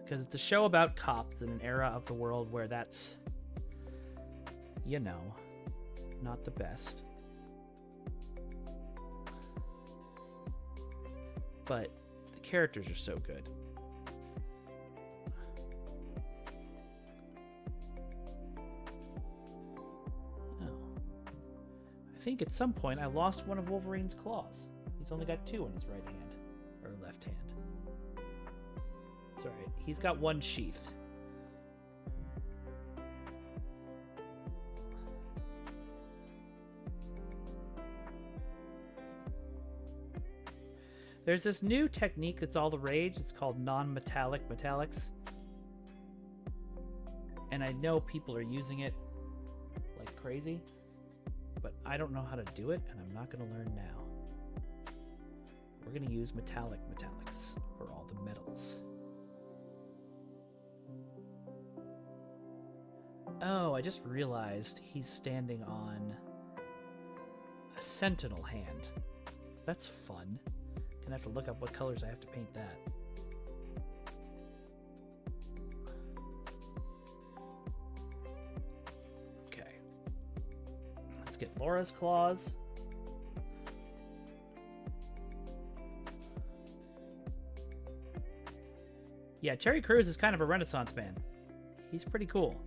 because it's a show about cops in an era of the world where that's, not the best. but the characters are so good. I think at some point I lost one of Wolverine's claws. He's only got 2 in his right hand. Or left hand. It's alright. He's got 1 sheathed. There's this new technique that's all the rage. It's called non-metallic metallics. And I know people are using it like crazy. But I don't know how to do it, and I'm not going to learn now. We're going to use metallic metallics for all the metals. Oh, I just realized he's standing on a sentinel hand. That's fun. Gonna have to look up what colors I have to paint that. Get Laura's claws. Yeah, Terry Crews is kind of a Renaissance man. He's pretty cool.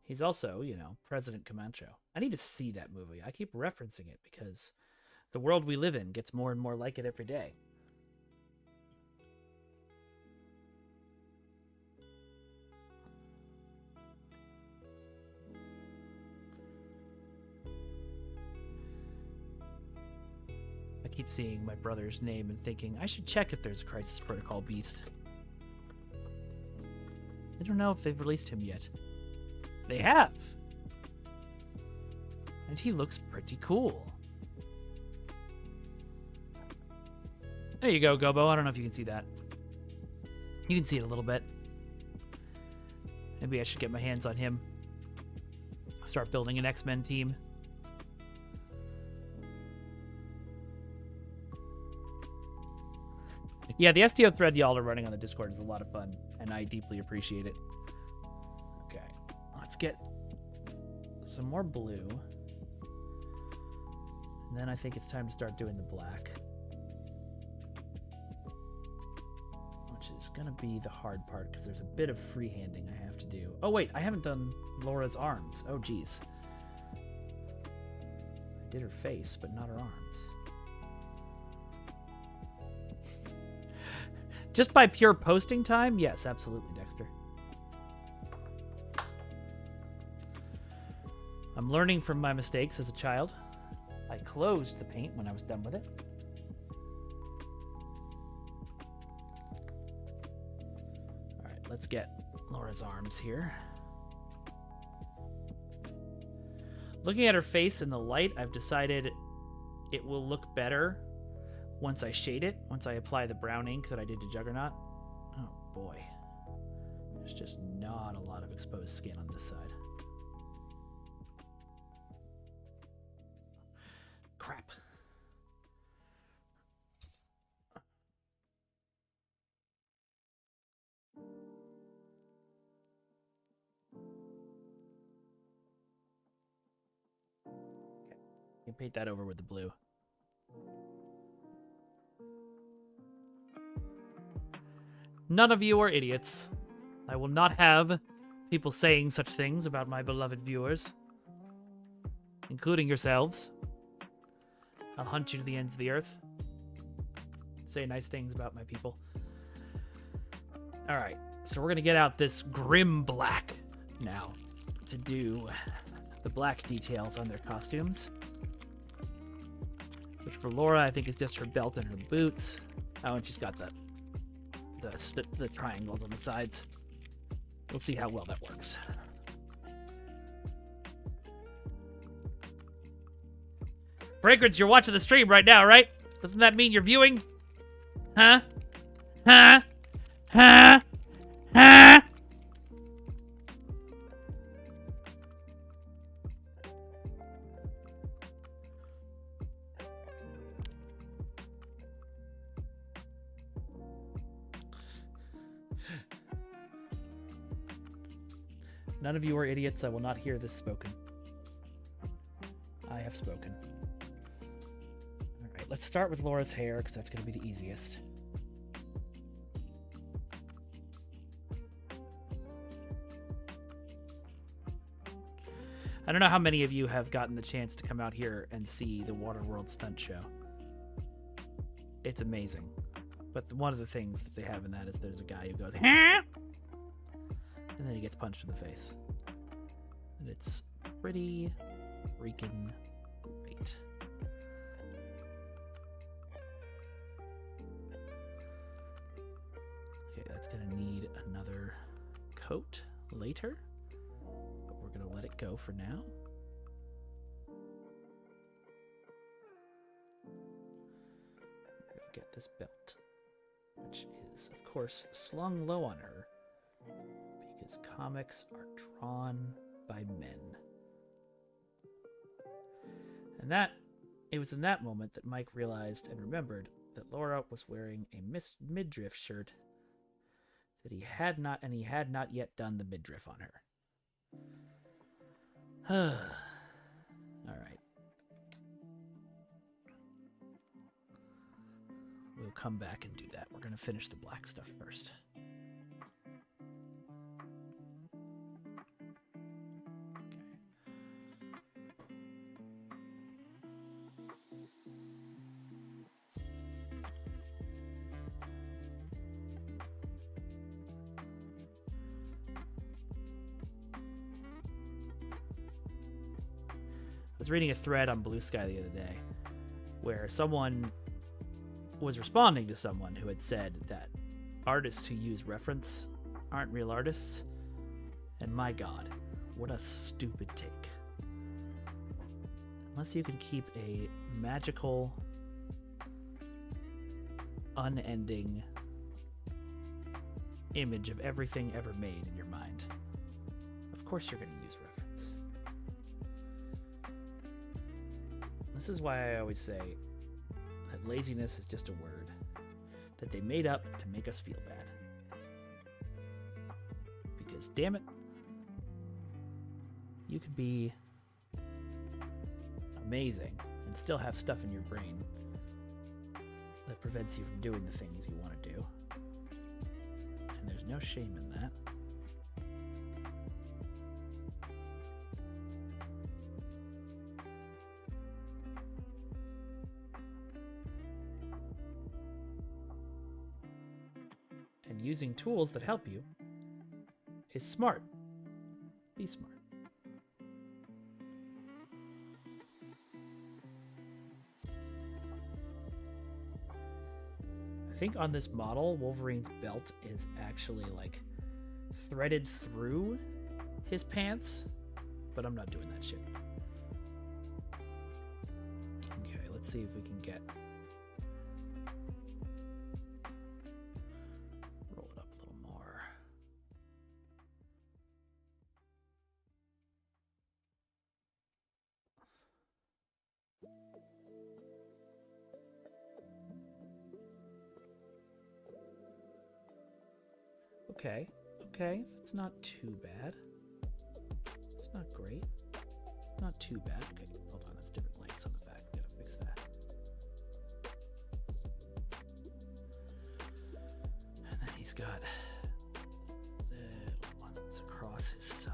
He's also, you know, President Camacho. I need to see that movie. I keep referencing it because the world we live in gets more and more like it every day. I keep seeing my brother's name and thinking, I should check if there's a Crisis Protocol Beast. I don't know if they've released him yet. They have. And he looks pretty cool. There you go, Gobo. I don't know if you can see that. You can see it a little bit. Maybe I should get my hands on him. Start building an X-Men team. Yeah, the STO thread y'all are running on the Discord is a lot of fun, and I deeply appreciate it. Okay, let's get some more blue. And then I think it's time to start doing the black. Which is going to be the hard part, because there's a bit of freehanding I have to do. Oh, wait, I haven't done Laura's arms. Oh, geez. I did her face, but not her arms. Just by pure posting time? Yes, absolutely, Dexter. I'm learning from my mistakes as a child. I closed the paint when I was done with it. All right, let's get Laura's arms here. Looking at her face in the light, I've decided it will look better once I shade it, once I apply the brown ink that I did to Juggernaut. Oh boy. There's just not a lot of exposed skin on this side. Crap. Okay. You can paint that over with the blue. None of you are idiots. I will not have people saying such things about my beloved viewers, including yourselves. I'll hunt you to the ends of the earth. Say nice things about my people. All right, so we're going to get out this grim black now to do the black details on their costumes. Which for Laura, I think is just her belt and her boots. Oh, and she's got the triangles on the sides. We'll see how well that works. Fragrance, you're watching the stream right now, right? Doesn't that mean you're viewing? Huh? Huh? Huh? Huh? None of you are idiots. I will not hear this spoken. I have spoken. All right, let's start with Laura's hair, because that's going to be the easiest. I don't know how many of you have gotten the chance to come out here and see the Waterworld stunt show. It's amazing. But one of the things that they have in that is there's a guy who goes, "Huh?" And then he gets punched in the face. And it's pretty freaking great. Okay, that's going to need another coat later. But we're going to let it go for now. We're going to get this belt, which is, of course, slung low on her because comics are drawn by men. And it was in that moment that Mike realized and remembered that Laura was wearing a midriff shirt that he had not yet done the midriff on her. All right. We'll come back and do that. We're going to finish the black stuff first. I was reading a thread on Blue Sky the other day where someone was responding to someone who had said that artists who use reference aren't real artists. And my God, what a stupid take. Unless you can keep a magical, unending image of everything ever made in your mind, of course you're going to use reference. This is why I always say that laziness is just a word that they made up to make us feel bad. Because, damn it, you could be amazing and still have stuff in your brain that prevents you from doing the things you want to do. And there's no shame in that. And using tools that help you is smart. Be smart. I think on this model, Wolverine's belt is actually like threaded through his pants, but I'm not doing that shit. Okay, let's see if we can get... roll it up a little more. Okay, that's not too bad. It's not great. Not too bad. Okay, hold on, that's different lengths on the back. We gotta fix that. And then he's got little ones across his side.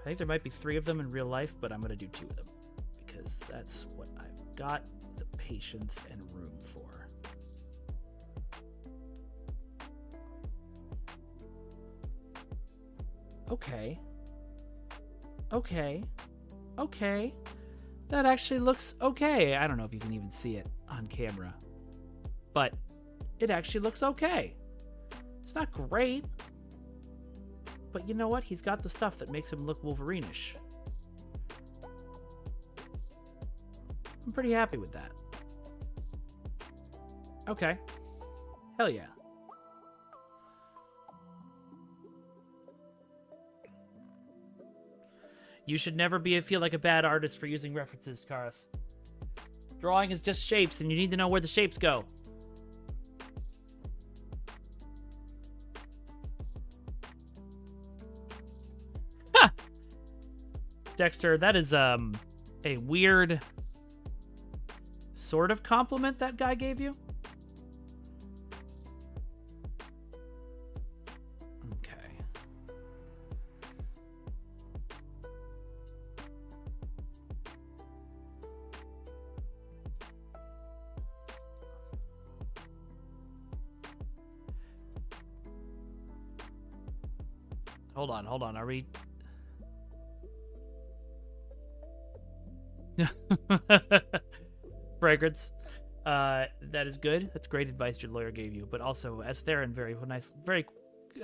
I think there might be 3 of them in real life, but I'm gonna do 2 of them because that's what I've got the patience and room for. Okay. That actually looks okay. I don't know if you can even see it on camera, but it actually looks okay. It's not great, but you know what? He's got the stuff that makes him look Wolverine-ish. I'm pretty happy with that. Okay. Hell yeah. You should never feel like a bad artist for using references, Karas. Drawing is just shapes, and you need to know where the shapes go. Dexter, that is a weird sort of compliment that guy gave you. Okay. Hold on. Are we... Fragrance. That is good. That's great advice your lawyer gave you. But also, as Theron very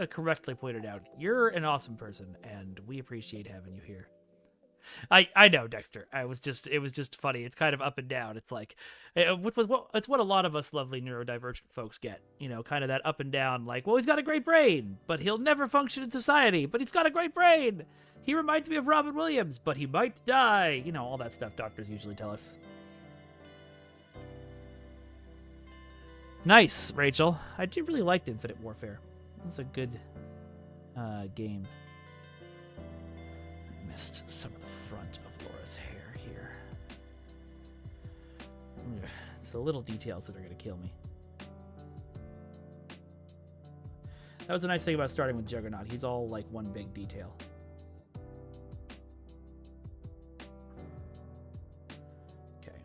correctly pointed out, you're an awesome person, and we appreciate having you here. I know, Dexter. It was just funny. It's kind of up and down. It's like, it's what a lot of us lovely neurodivergent folks get. You know, kind of that up and down. Like, well, he's got a great brain, but he'll never function in society. But he's got a great brain. He reminds me of Robin Williams, but he might die. You know, all that stuff doctors usually tell us. Nice, Rachel. I do really liked Infinite Warfare. It was a good game. I missed some of the front of Laura's hair here. It's the little details that are going to kill me. That was the nice thing about starting with Juggernaut. He's all like one big detail. Okay.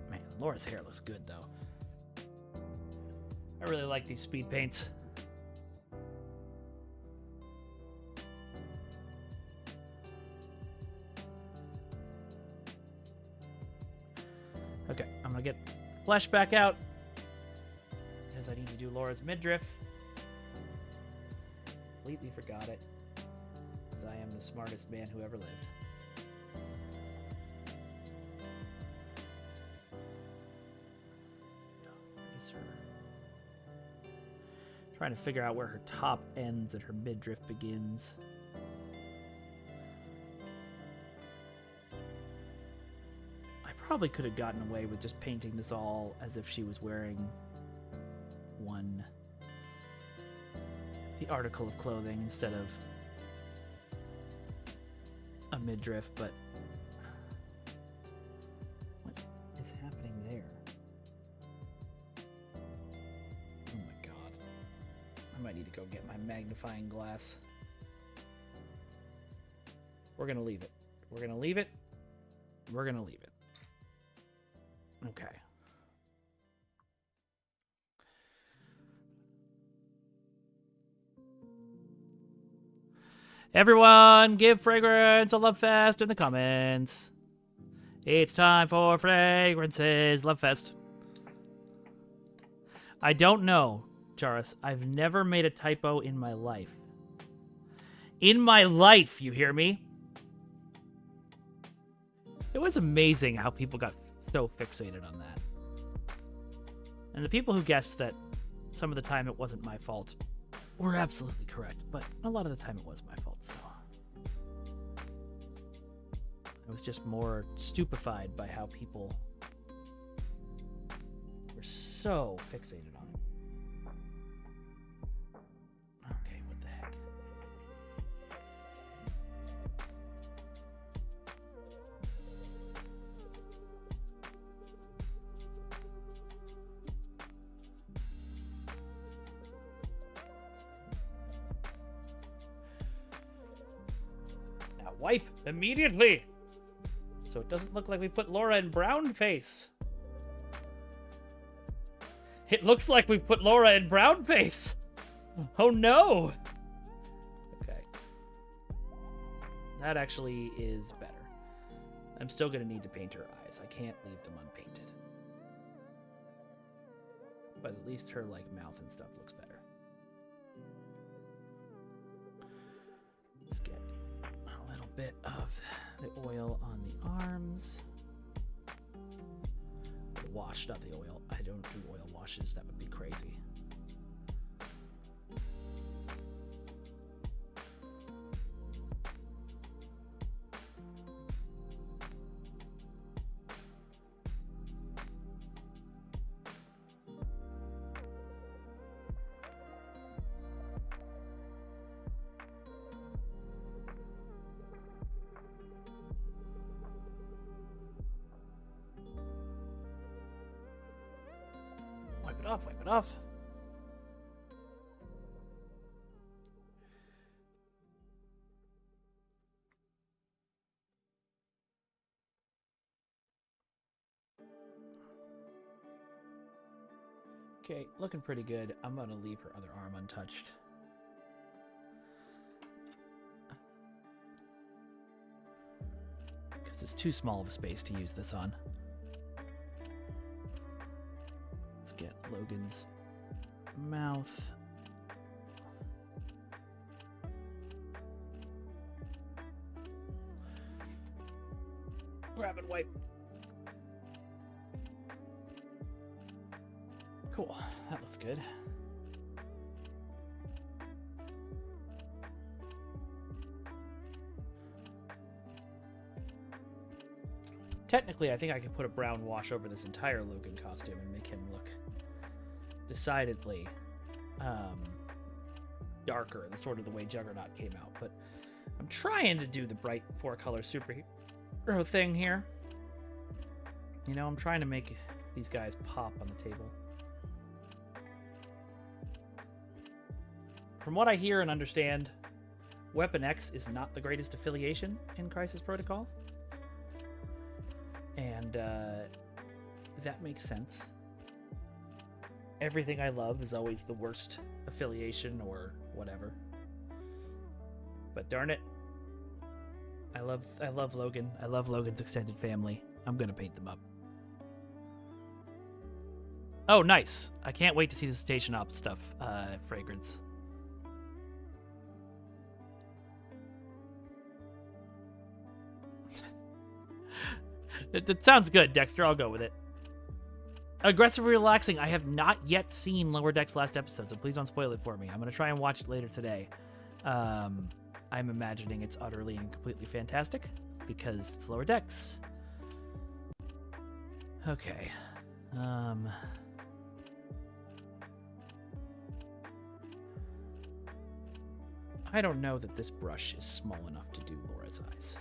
Man, Laura's hair looks good, though. I really like these speed paints. Okay, I'm gonna get flesh back out because I need to do Laura's midriff. Completely forgot it, because I am the smartest man who ever lived. Is her... Trying to figure out where her top ends and her midriff begins. I probably could have gotten away with just painting this all as if she was wearing the article of clothing instead of a midriff, but what is happening there? Oh my god. I might need to go get my magnifying glass. We're gonna leave it. We're gonna leave it. We're gonna leave it. Okay. Everyone, give Fragrance a love fest in the comments. It's time for Fragrance's love fest. I don't know, Charis. I've never made a typo in my life. In my life, you hear me? It was amazing how people got so fixated on that. And the people who guessed that some of the time it wasn't my fault were absolutely correct, but a lot of the time it was my fault, so... I was just more stupefied by how people were so fixated on it. Okay, what the heck? Now wipe immediately! So it doesn't look like we put Laura in brown face. It looks like we put Laura in brown face. Oh no. Okay. That actually is better. I'm still going to need to paint her eyes. I can't leave them unpainted. But at least her like mouth and stuff looks better. Let's get a little bit of the oil on the arms. Wash, not the oil. I don't do oil washes. That would be crazy. off, wipe it off. Okay, looking pretty good. I'm gonna leave her other arm untouched. Because it's too small of a space to use this on. Let's get Logan's mouth. Grab and wipe. Cool, that looks good. Technically, I think I could put a brown wash over this entire Logan costume and make him look decidedly darker in sort of the way Juggernaut came out. But I'm trying to do the bright four-color superhero thing here. You know, I'm trying to make these guys pop on the table. From what I hear and understand, Weapon X is not the greatest affiliation in Crisis Protocol. And that makes sense. Everything I love is always the worst affiliation or whatever. But darn it, I love Logan. I love Logan's extended family. I'm gonna paint them up. Oh, nice! I can't wait to see the Station Op stuff, fragrance. It sounds good, Dexter. I'll go with it. Aggressively relaxing. I have not yet seen Lower Decks last episode, so please don't spoil it for me. I'm going to try and watch it later today. I'm imagining it's utterly and completely fantastic because it's Lower Decks. Okay. I don't know that this brush is small enough to do Laura's eyes.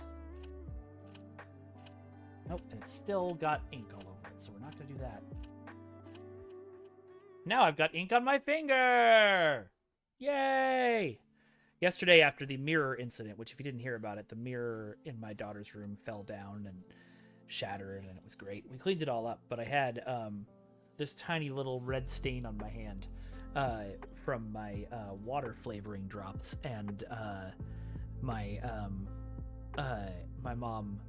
Nope, and it's still got ink all over it, so we're not going to do that. Now I've got ink on my finger! Yay! Yesterday, after the mirror incident, which if you didn't hear about it, the mirror in my daughter's room fell down and shattered, and it was great. We cleaned it all up, but I had this tiny little red stain on my hand from my water flavoring drops, and my mom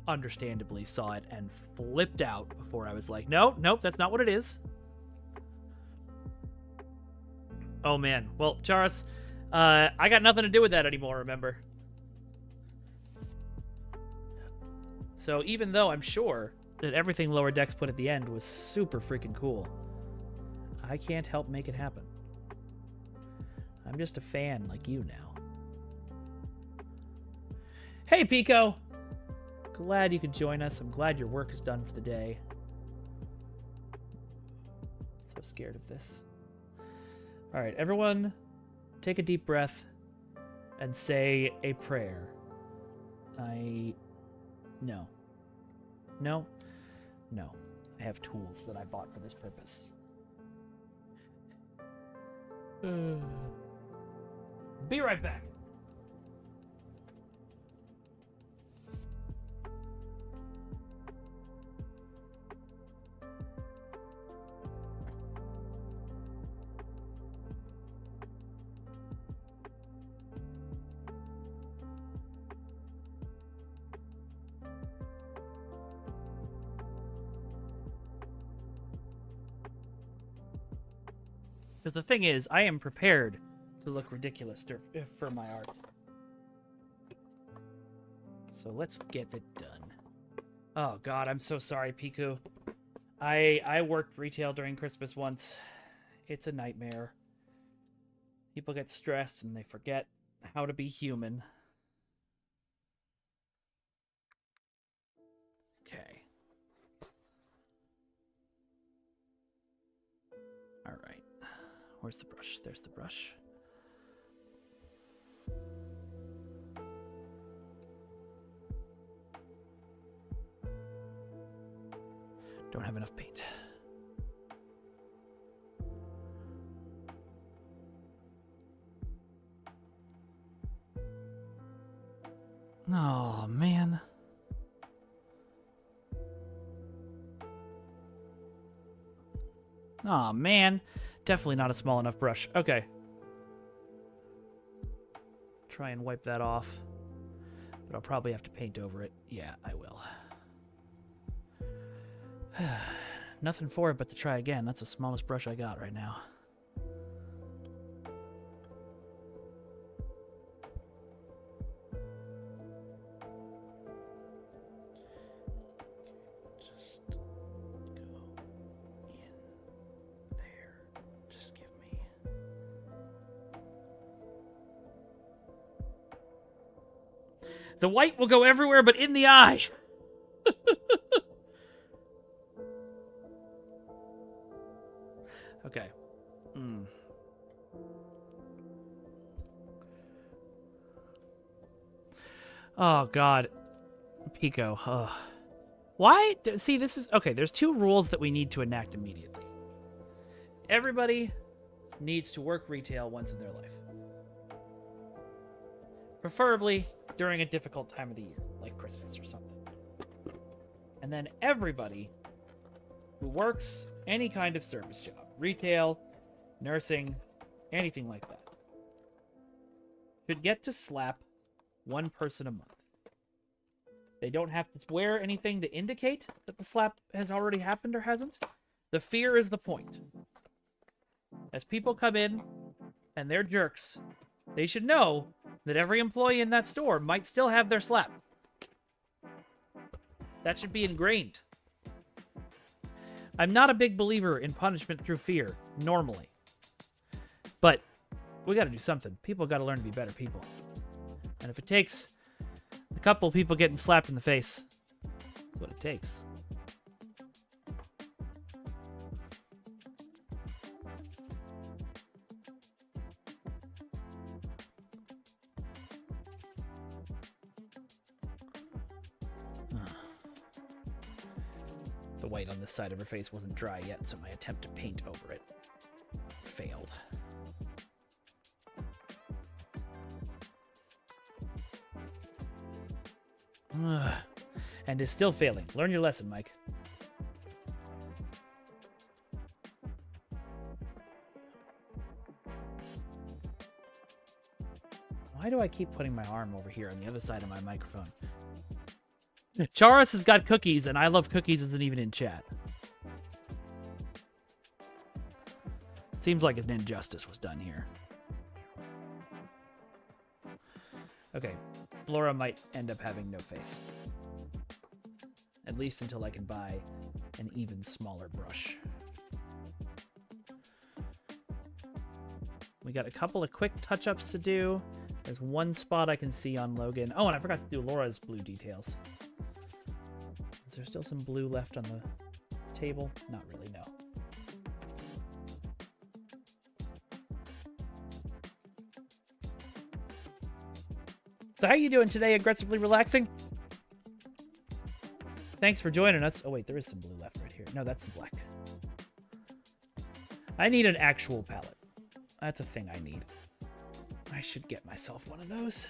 understandably saw it and flipped out before I was like, nope, that's not what it is. Oh man. Well, Charis, I got nothing to do with that anymore, remember? So even though I'm sure that everything Lower Decks put at the end was super freaking cool, I can't help make it happen. I'm just a fan like you now. Hey, Pico! Glad you could join us. I'm glad your work is done for the day. So scared of this. All right, everyone, take a deep breath and say a prayer. No. I have tools that I bought for this purpose. Be right back. Because the thing is, I am prepared to look ridiculous for my art. So let's get it done. Oh god, I'm so sorry, Piku. I worked retail during Christmas once. It's a nightmare. People get stressed and they forget how to be human. Okay. Alright. Where's the brush? There's the brush. Don't have enough paint. Oh, man. Oh, man. Definitely not a small enough brush. Okay. Try and wipe that off. But I'll probably have to paint over it. Yeah, I will. Nothing for it but to try again. That's the smallest brush I got right now. Just go in there. Just give me... The white will go everywhere but in the eye. Okay. Oh, God. Pico. Ugh. Why? See, this is... Okay, there's two rules that we need to enact immediately. Everybody needs to work retail once in their life. Preferably during a difficult time of the year, like Christmas or something. And then everybody who works any kind of service job, retail, nursing, anything like that, should get to slap one person a month. They don't have to wear anything to indicate that the slap has already happened or hasn't. The fear is the point. As people come in and they're jerks, they should know that every employee in that store might still have their slap. That should be ingrained. I'm not a big believer in punishment through fear, normally. But we got to do something. People got to learn to be better people. And if it takes a couple people getting slapped in the face, that's what it takes. The white on this side of her face wasn't dry yet, so my attempt to paint over it failed. And is still failing. Learn your lesson, Mike. Why do I keep putting my arm over here on the other side of my microphone? Charos has got cookies, and I love cookies isn't even in chat. Seems like an injustice was done here. Okay, Laura might end up having no face. At least until I can buy an even smaller brush. We got a couple of quick touch-ups to do. There's one spot I can see on Logan. Oh, and I forgot to do Laura's blue details. Is there still some blue left on the table? Not really, no. So how you doing today, aggressively relaxing? Thanks for joining us. Oh, wait, there is some blue left right here. No, that's the black. I need an actual palette. That's a thing I need. I should get myself one of those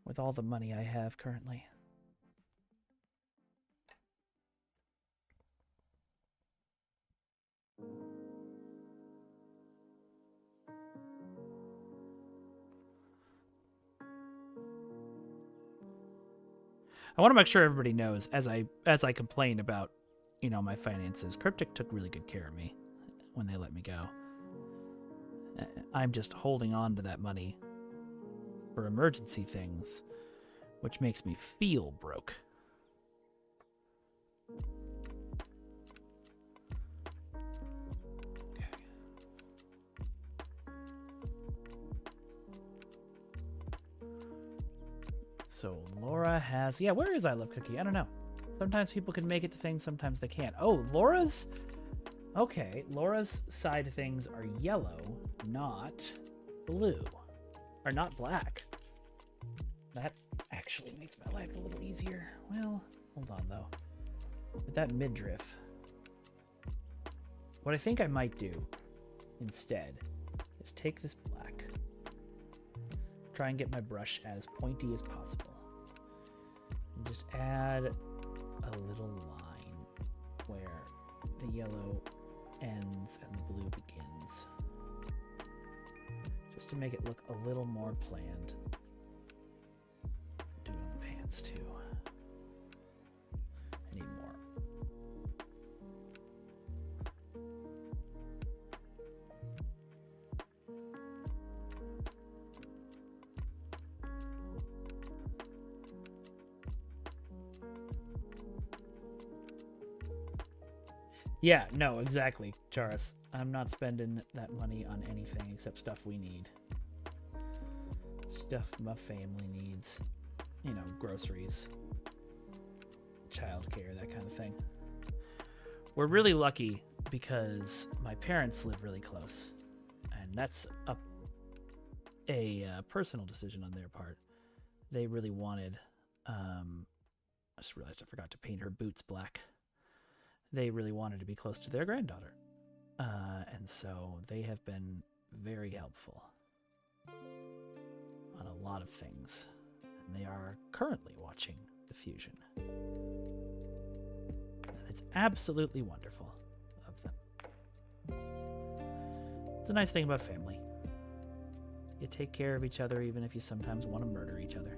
with all the money I have currently. I want to make sure everybody knows, as I complain about, you know, my finances, Cryptic took really good care of me when they let me go. I'm just holding on to that money for emergency things, which makes me feel broke. Okay. So Laura has... Yeah, where is I Love Cookie? I don't know. Sometimes people can make it to things, sometimes they can't. Oh, Laura's... Okay, Laura's side things are yellow, not blue. Or not black. That actually makes my life a little easier. Well, hold on, though. With that midriff, what I think I might do instead is take this black, try and get my brush as pointy as possible. And just add a little line where the yellow ends and the blue begins. Just to make it look a little more planned. Do it on the pants too. I need more. Yeah, no, exactly, Charis. I'm not spending that money on anything except stuff we need. Stuff my family needs. You know, groceries, childcare, that kind of thing. We're really lucky because my parents live really close. And that's a personal decision on their part. They really wanted... I just realized I forgot to paint her boots black. They really wanted to be close to their granddaughter. And so they have been very helpful on a lot of things. And they are currently watching the fusion. And it's absolutely wonderful of them. It's a nice thing about family. You take care of each other even if you sometimes want to murder each other.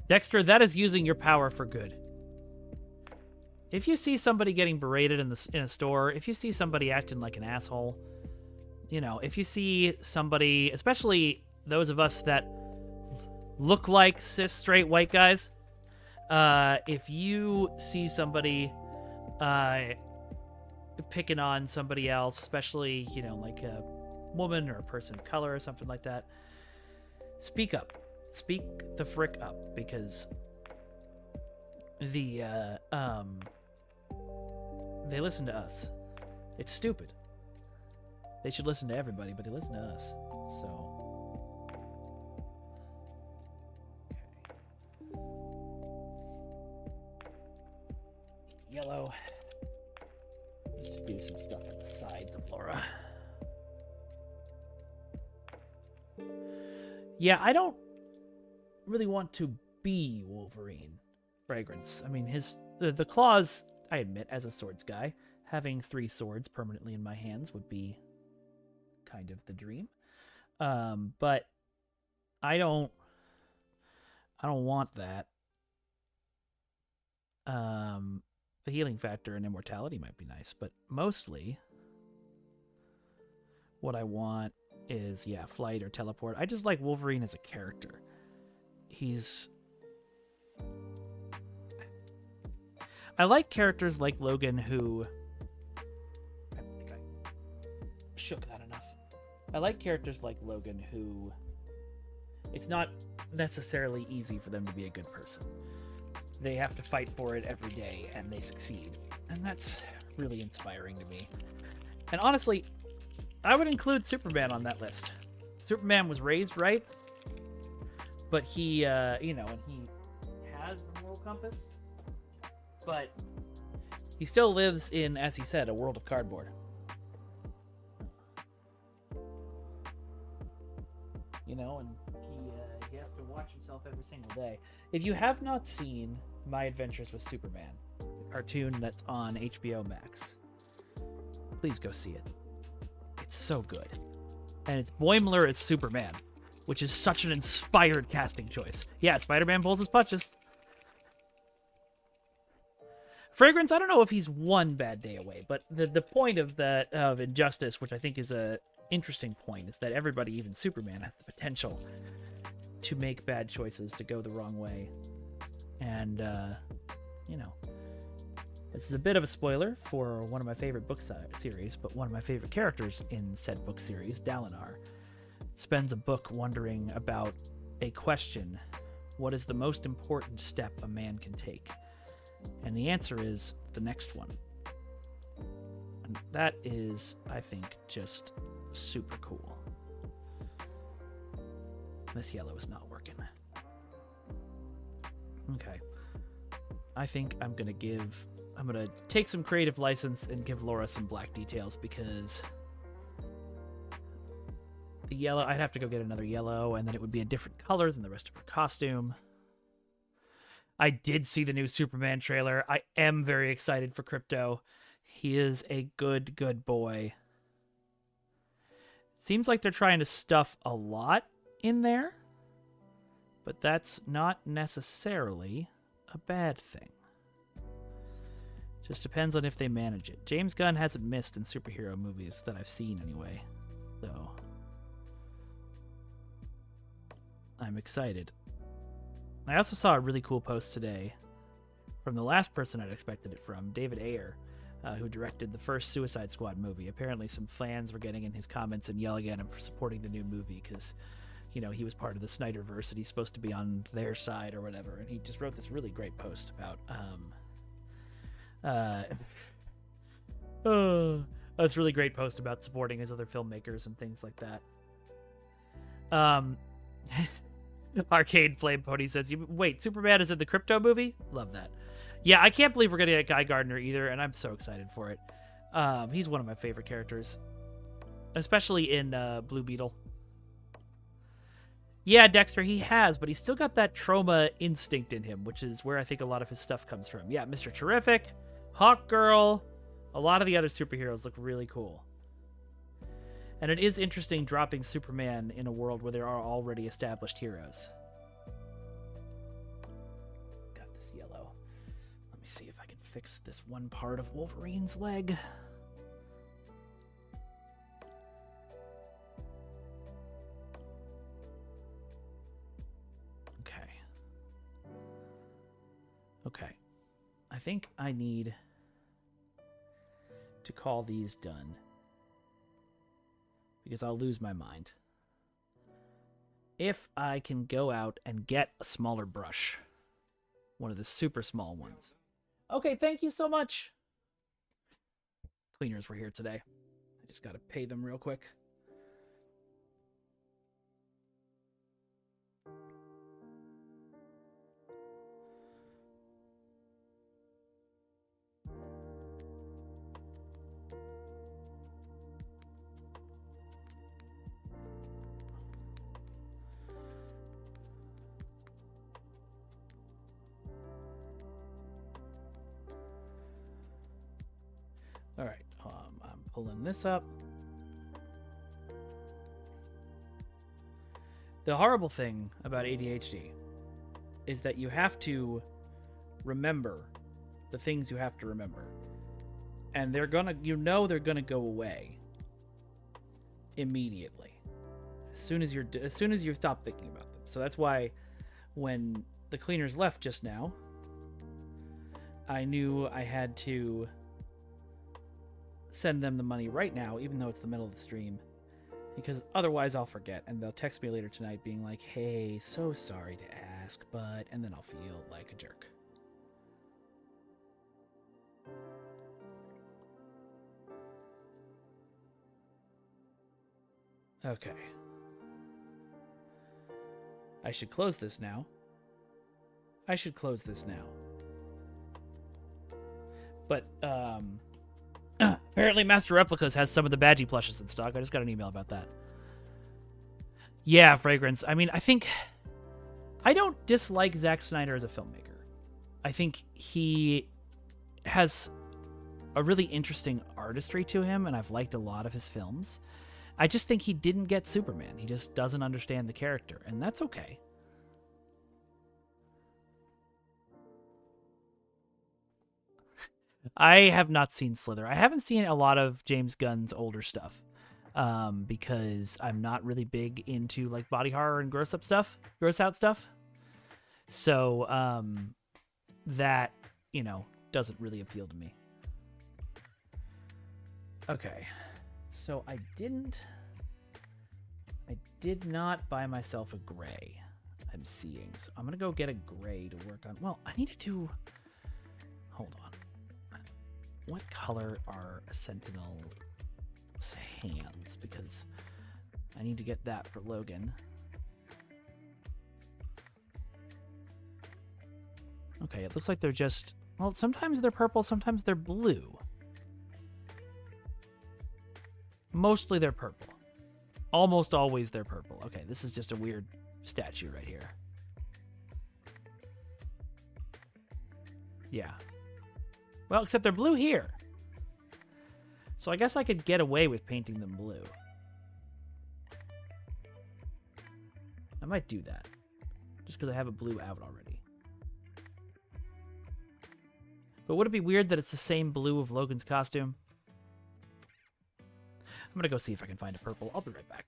Dexter, that is using your power for good. If you see somebody getting berated in a store, if you see somebody acting like an asshole, you know, if you see somebody, especially those of us that look like cis straight white guys, if you see somebody picking on somebody else, especially, you know, like a woman or a person of color or something like that, speak up. Speak the frick up, because they listen to us. It's stupid. They should listen to everybody, but they listen to us. So, okay. Yellow. Just to do some stuff on the sides of Laura. Yeah, I don't really want to be Wolverine Fragrance. I mean, the claws, I admit, as a swords guy, having 3 swords permanently in my hands would be kind of the dream. But I don't want that. The healing factor and immortality might be nice, but mostly what I want is, yeah, flight or teleport. I just like Wolverine as a character. I like characters like Logan who... I don't think I shook that enough. I like characters like Logan who... It's not necessarily easy for them to be a good person. They have to fight for it every day, and they succeed. And that's really inspiring to me. And honestly, I would include Superman on that list. Superman was raised right, but he, you know, and he has the moral compass, but he still lives in, as he said, a world of cardboard. You know, and he has to watch himself every single day. If you have not seen My Adventures with Superman, the cartoon that's on HBO Max, please go see it. It's so good. And it's Boimler as Superman, which is such an inspired casting choice. Yeah, Spider-Man pulls his punches. Fragrance, I don't know if he's one bad day away, but the point of that of Injustice, which I think is a interesting point, is that everybody, even Superman, has the potential to make bad choices, to go the wrong way. And, you know, this is a bit of a spoiler for one of my favorite book series, but one of my favorite characters in said book series, Dalinar, spends a book wondering about a question: what is the most important step a man can take? And the answer is the next one. And that is, I think, just super cool. This yellow is not working. Okay. I think I'm going to take some creative license and give Laura some black details because the yellow, I'd have to go get another yellow and then it would be a different color than the rest of her costume. I did see the new Superman trailer. I am very excited for Crypto. He is a good boy. Seems like they're trying to stuff a lot in there, but that's not necessarily a bad thing. Just depends on if they manage it. James Gunn hasn't missed in superhero movies that I've seen anyway, so I'm excited. I also saw a really cool post today from the last person I'd expected it from, David Ayer, who directed the first Suicide Squad movie. Apparently some fans were getting in his comments and yelling at him for supporting the new movie because, you know, he was part of the Snyderverse and he's supposed to be on their side or whatever. And he just wrote this really great post about that's a really great post about supporting his other filmmakers and things like that. Arcade Flame Pony says, wait, Superman is in the Crypto movie? Love that. Yeah, I can't believe we're going to get Guy Gardner either, and I'm so excited for it. He's one of my favorite characters, especially in Blue Beetle. Yeah, Dexter, he has, but he's still got that trauma instinct in him, which is where I think a lot of his stuff comes from. Yeah, Mr. Terrific, Hawkgirl, a lot of the other superheroes look really cool. And it is interesting dropping Superman in a world where there are already established heroes. Got this yellow. Let me see if I can fix this one part of Wolverine's leg. Okay. I think I need to call these done because I'll lose my mind. If I can go out and get a smaller brush, one of the super small ones. Okay, thank you so much. Cleaners were here today. I just got to pay them real quick. All right, I'm pulling this up. The horrible thing about ADHD is that you have to remember the things you have to remember. And they're gonna, they're gonna go away immediately as soon as you stop thinking about them. So that's why when the cleaners left just now, I knew I had to send them the money right now, even though it's the middle of the stream, because otherwise I'll forget and they'll text me later tonight being like, hey, so sorry to ask, but, and then I'll feel like a jerk. Okay. I should close this now. But, apparently Master Replicas has some of the Badgie plushes in stock. I just got an email about that. Yeah, Fragrance. I mean, I don't dislike Zack Snyder as a filmmaker. I think he has a really interesting artistry to him, and I've liked a lot of his films. I just think he didn't get Superman. He just doesn't understand the character, and that's okay. I have not seen Slither. I haven't seen a lot of James Gunn's older stuff because I'm not really big into like body horror and gross out stuff. So that, doesn't really appeal to me. Okay. So I did not buy myself a gray, I'm seeing. So I'm going to go get a gray to work on. Well, I need to do... Hold on. What color are Sentinel's hands? Because I need to get that for Logan. Okay, it looks like they're just... Well, sometimes they're purple, sometimes they're blue. Mostly they're purple. Almost always they're purple. Okay, this is just a weird statue right here. Yeah. Well, except they're blue here. So I guess I could get away with painting them blue. I might do that. Just because I have a blue out already. But would it be weird that it's the same blue of Logan's costume? I'm going to go see if I can find a purple. I'll be right back.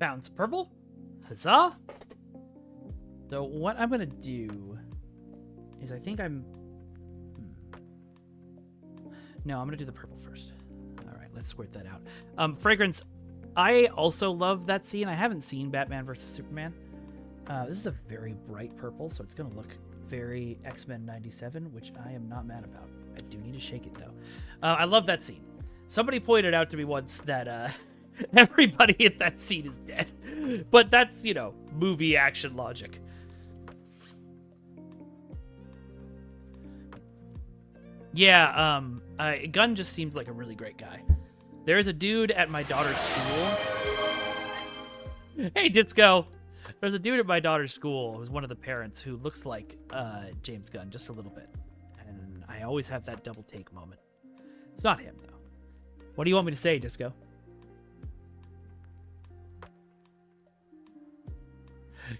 Found some purple. Huzzah! So what I'm going to do is I think I'm... No, I'm going to do the purple first. All right, let's squirt that out. Fragrance, I also love that scene. I haven't seen Batman vs. Superman. This is a very bright purple, so it's going to look very X-Men 97, which I am not mad about. I do need to shake it, though. I love that scene. Somebody pointed out to me once that everybody in that scene is dead. But that's, you know, movie action logic. Yeah, Gunn just seems like a really great guy. There's a dude at my daughter's school. Hey, Disco! There's a dude at my daughter's school who's one of the parents who looks like James Gunn just a little bit. And I always have that double take moment. It's not him, though. What do you want me to say, Disco?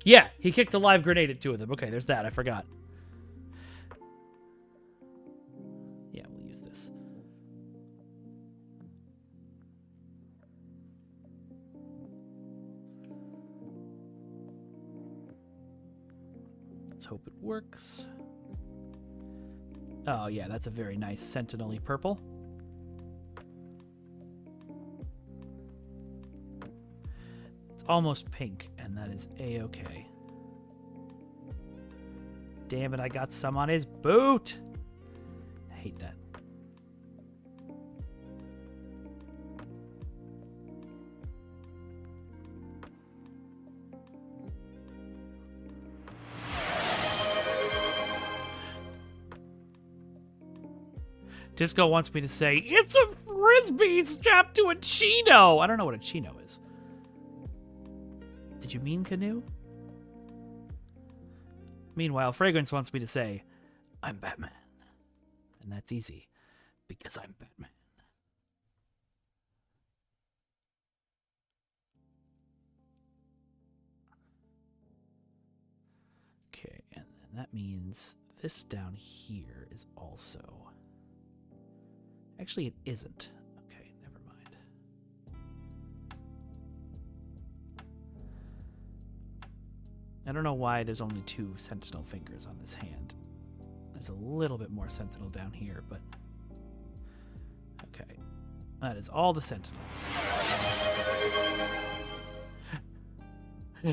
Yeah, he kicked a live grenade at two of them. Okay, there's that. I forgot. Yeah, we'll use this. Let's hope it works. Oh, yeah, that's a very nice sentinel-y purple. It's almost pink, and that is A-okay. Damn it, I got some on his boot! I hate that. Disco wants me to say, it's a frisbee strapped to a chino! I don't know what a chino is. Did you mean canoe? Meanwhile, Fragrance wants me to say, I'm Batman. And that's easy, because I'm Batman. Okay, and then that means this down here is also... Actually, it isn't. Okay, never mind. I don't know why there's only 2 sentinel fingers on this hand. There's a little bit more sentinel down here, but... Okay. That is all the sentinel.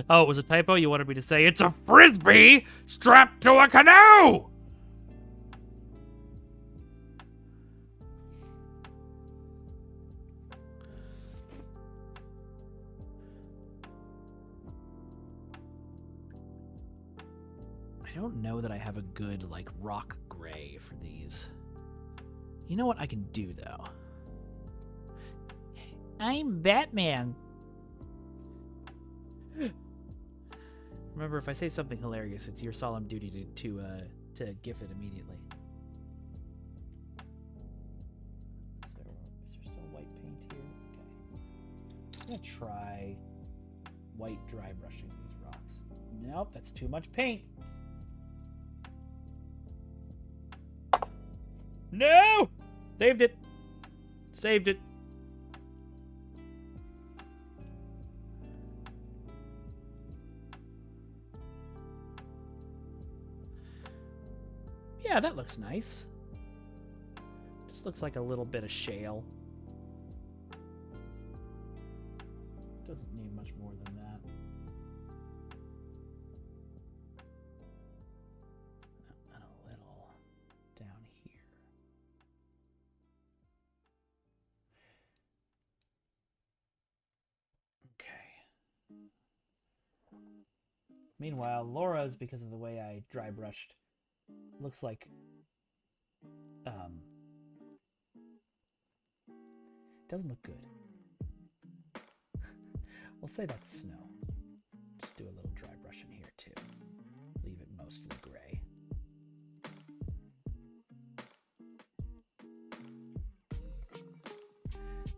Oh, it was a typo? You wanted me to say, it's a frisbee strapped to a canoe! I don't know that I have a good, like, rock gray for these. You know what I can do, though? I'm Batman. Remember, if I say something hilarious, it's your solemn duty to gif it immediately. Is there still white paint here? Okay. I'm gonna try white dry brushing these rocks. Nope, that's too much paint. No! Saved it. Saved it. Yeah, that looks nice. Just looks like a little bit of shale. Doesn't need much more than that. And a little down here. Okay. Meanwhile, Laura's, because of the way I dry brushed, looks like doesn't look good. We'll say that's snow. Just do a little dry brush in here too. Leave it mostly gray.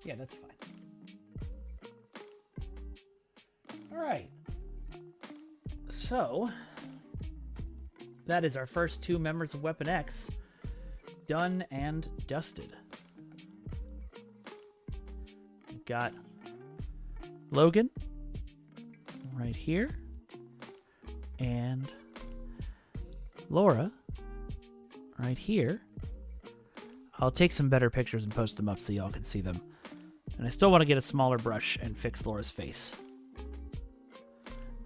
Yeah, that's fine. All right. So that is our first 2 members of Weapon X done and dusted. We've got Logan right here and Laura right here. I'll take some better pictures and post them up so y'all can see them. And I still want to get a smaller brush and fix Laura's face,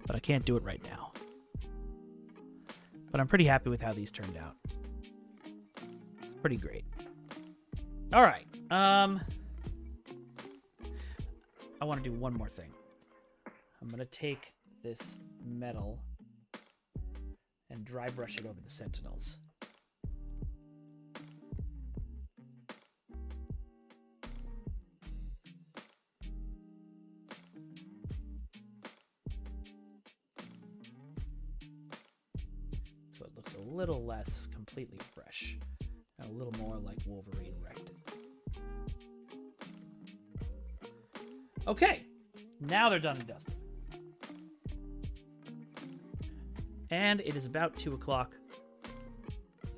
but I can't do it right now. But I'm pretty happy with how these turned out. It's pretty great. All right. I want to do one more thing. I'm going to take this metal and dry brush it over the Sentinels. So it looks a little less completely fresh and a little more like Wolverine wrecked it. Okay, now they're done and dusted. And it is about 2 o'clock.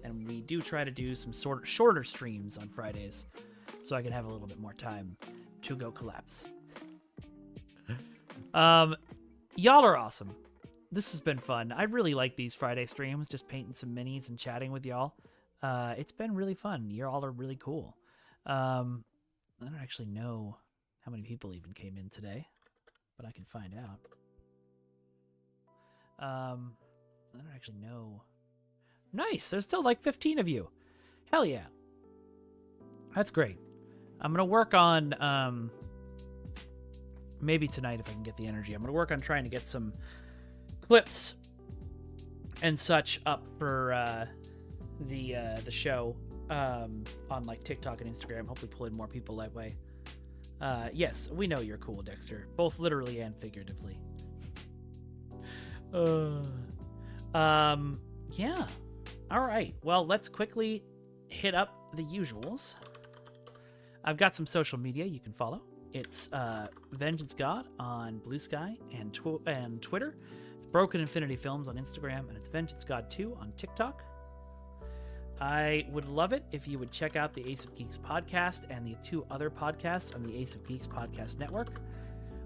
And we do try to do some sort of shorter streams on Fridays so I can have a little bit more time to go collapse. Y'all are awesome. This has been fun. I really like these Friday streams, just painting some minis and chatting with y'all. It's been really fun. You all are really cool. I don't actually know how many people even came in today, but I can find out. I don't actually know. Nice. There's still like 15 of you. Hell yeah. That's great. I'm going to work on, maybe tonight if I can get the energy, I'm going to work on trying to get some clips and such up for the show on like TikTok and Instagram. Hopefully pull in more people that way. Yes, we know you're cool, Dexter, both literally and figuratively. Yeah. All right. Well, let's quickly hit up the usuals. I've got some social media you can follow. It's Vengeance God on Blue Sky and Twitter. It's Broken Infinity Films on Instagram, and it's Vengeance God 2 on TikTok. I would love it if you would check out the Ace of Geeks podcast and the 2 other podcasts on the Ace of Geeks podcast network.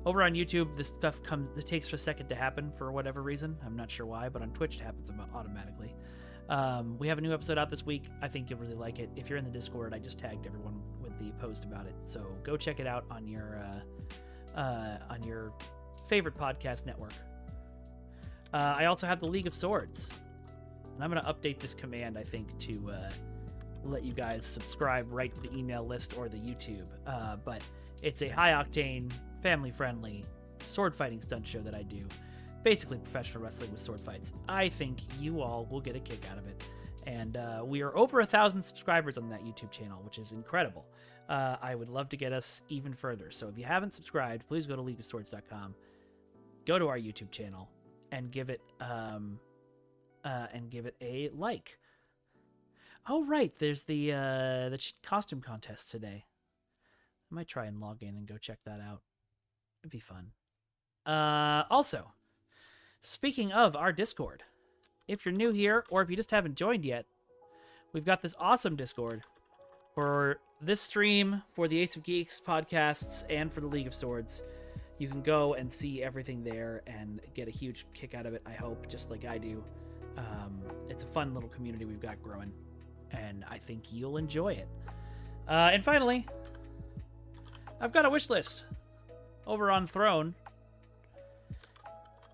Over on YouTube, this stuff it takes a second to happen for whatever reason. I'm not sure why, but on Twitch it happens automatically. We have a new episode out this week. I think you'll really like it. If you're in the Discord, I just tagged everyone with the post about it. So go check it out on your favorite podcast network. I also have the League of Swords. And I'm going to update this command, I think, to let you guys subscribe right to the email list or the YouTube. But it's a high-octane, family-friendly sword fighting stunt show that I do. Basically professional wrestling with sword fights. I think you all will get a kick out of it. And we are over 1,000 subscribers on that YouTube channel, which is incredible. I would love to get us even further. So if you haven't subscribed, please go to leagueofswords.com. Go to our YouTube channel and give it a like. Oh right, there's the costume contest today. I might try and log in and go check that out. It'd be fun. Also, speaking of our Discord, if you're new here or if you just haven't joined yet, we've got this awesome Discord for this stream, for the Ace of Geeks podcasts, and for the League of Swords. You can go and see everything there and get a huge kick out of it, I hope, just like I do. It's a fun little community we've got growing, and I think you'll enjoy it. And finally, I've got a wish list over on Throne.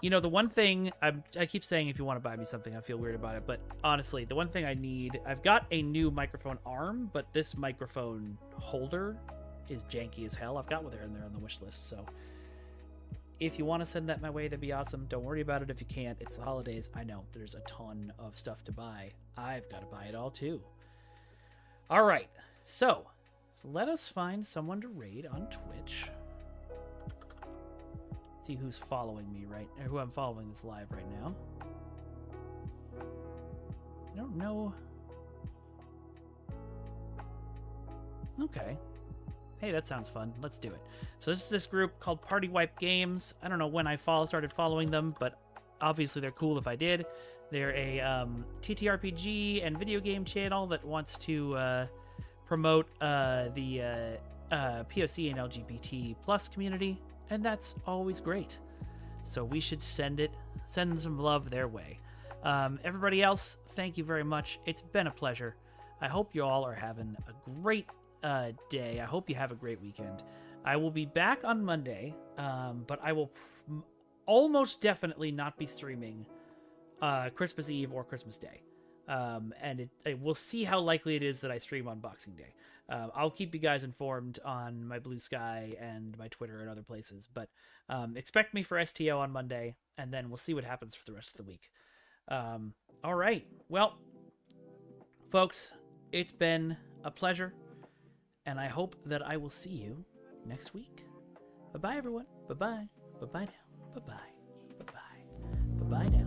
You know, the one thing I keep saying, if you want to buy me something, I feel weird about it, but honestly, the one thing I need, I've got a new microphone arm, but this microphone holder is janky as hell. I've got one there in there on the wish list, so if you want to send that my way, that'd be awesome. Don't worry about it if you can't. It's the holidays. I know there's a ton of stuff to buy. I've got to buy it all too. All right, so let us find someone to raid on Twitch. See who's following me or who I'm following this live right now. I don't know. Okay. Hey, that sounds fun. Let's do it. So this is this group called Party Wipe Games. I don't know when I started following them, but obviously they're cool if I did. They're a TTRPG and video game channel that wants to promote the POC and LGBT plus community. And that's always great. So we should send some love their way. Everybody else, thank you very much. It's been a pleasure. I hope you all are having a great day. I hope you have a great weekend. I will be back on Monday, but I will almost definitely not be streaming Christmas Eve or Christmas Day. And we'll see how likely it is that I stream on Boxing Day. I'll keep you guys informed on my Blue Sky and my Twitter and other places, but expect me for STO on Monday, and then we'll see what happens for the rest of the week. All right. Well, folks, it's been a pleasure, and I hope that I will see you next week. Bye-bye, everyone. Bye-bye. Bye-bye now. Bye-bye. Bye-bye. Bye-bye now.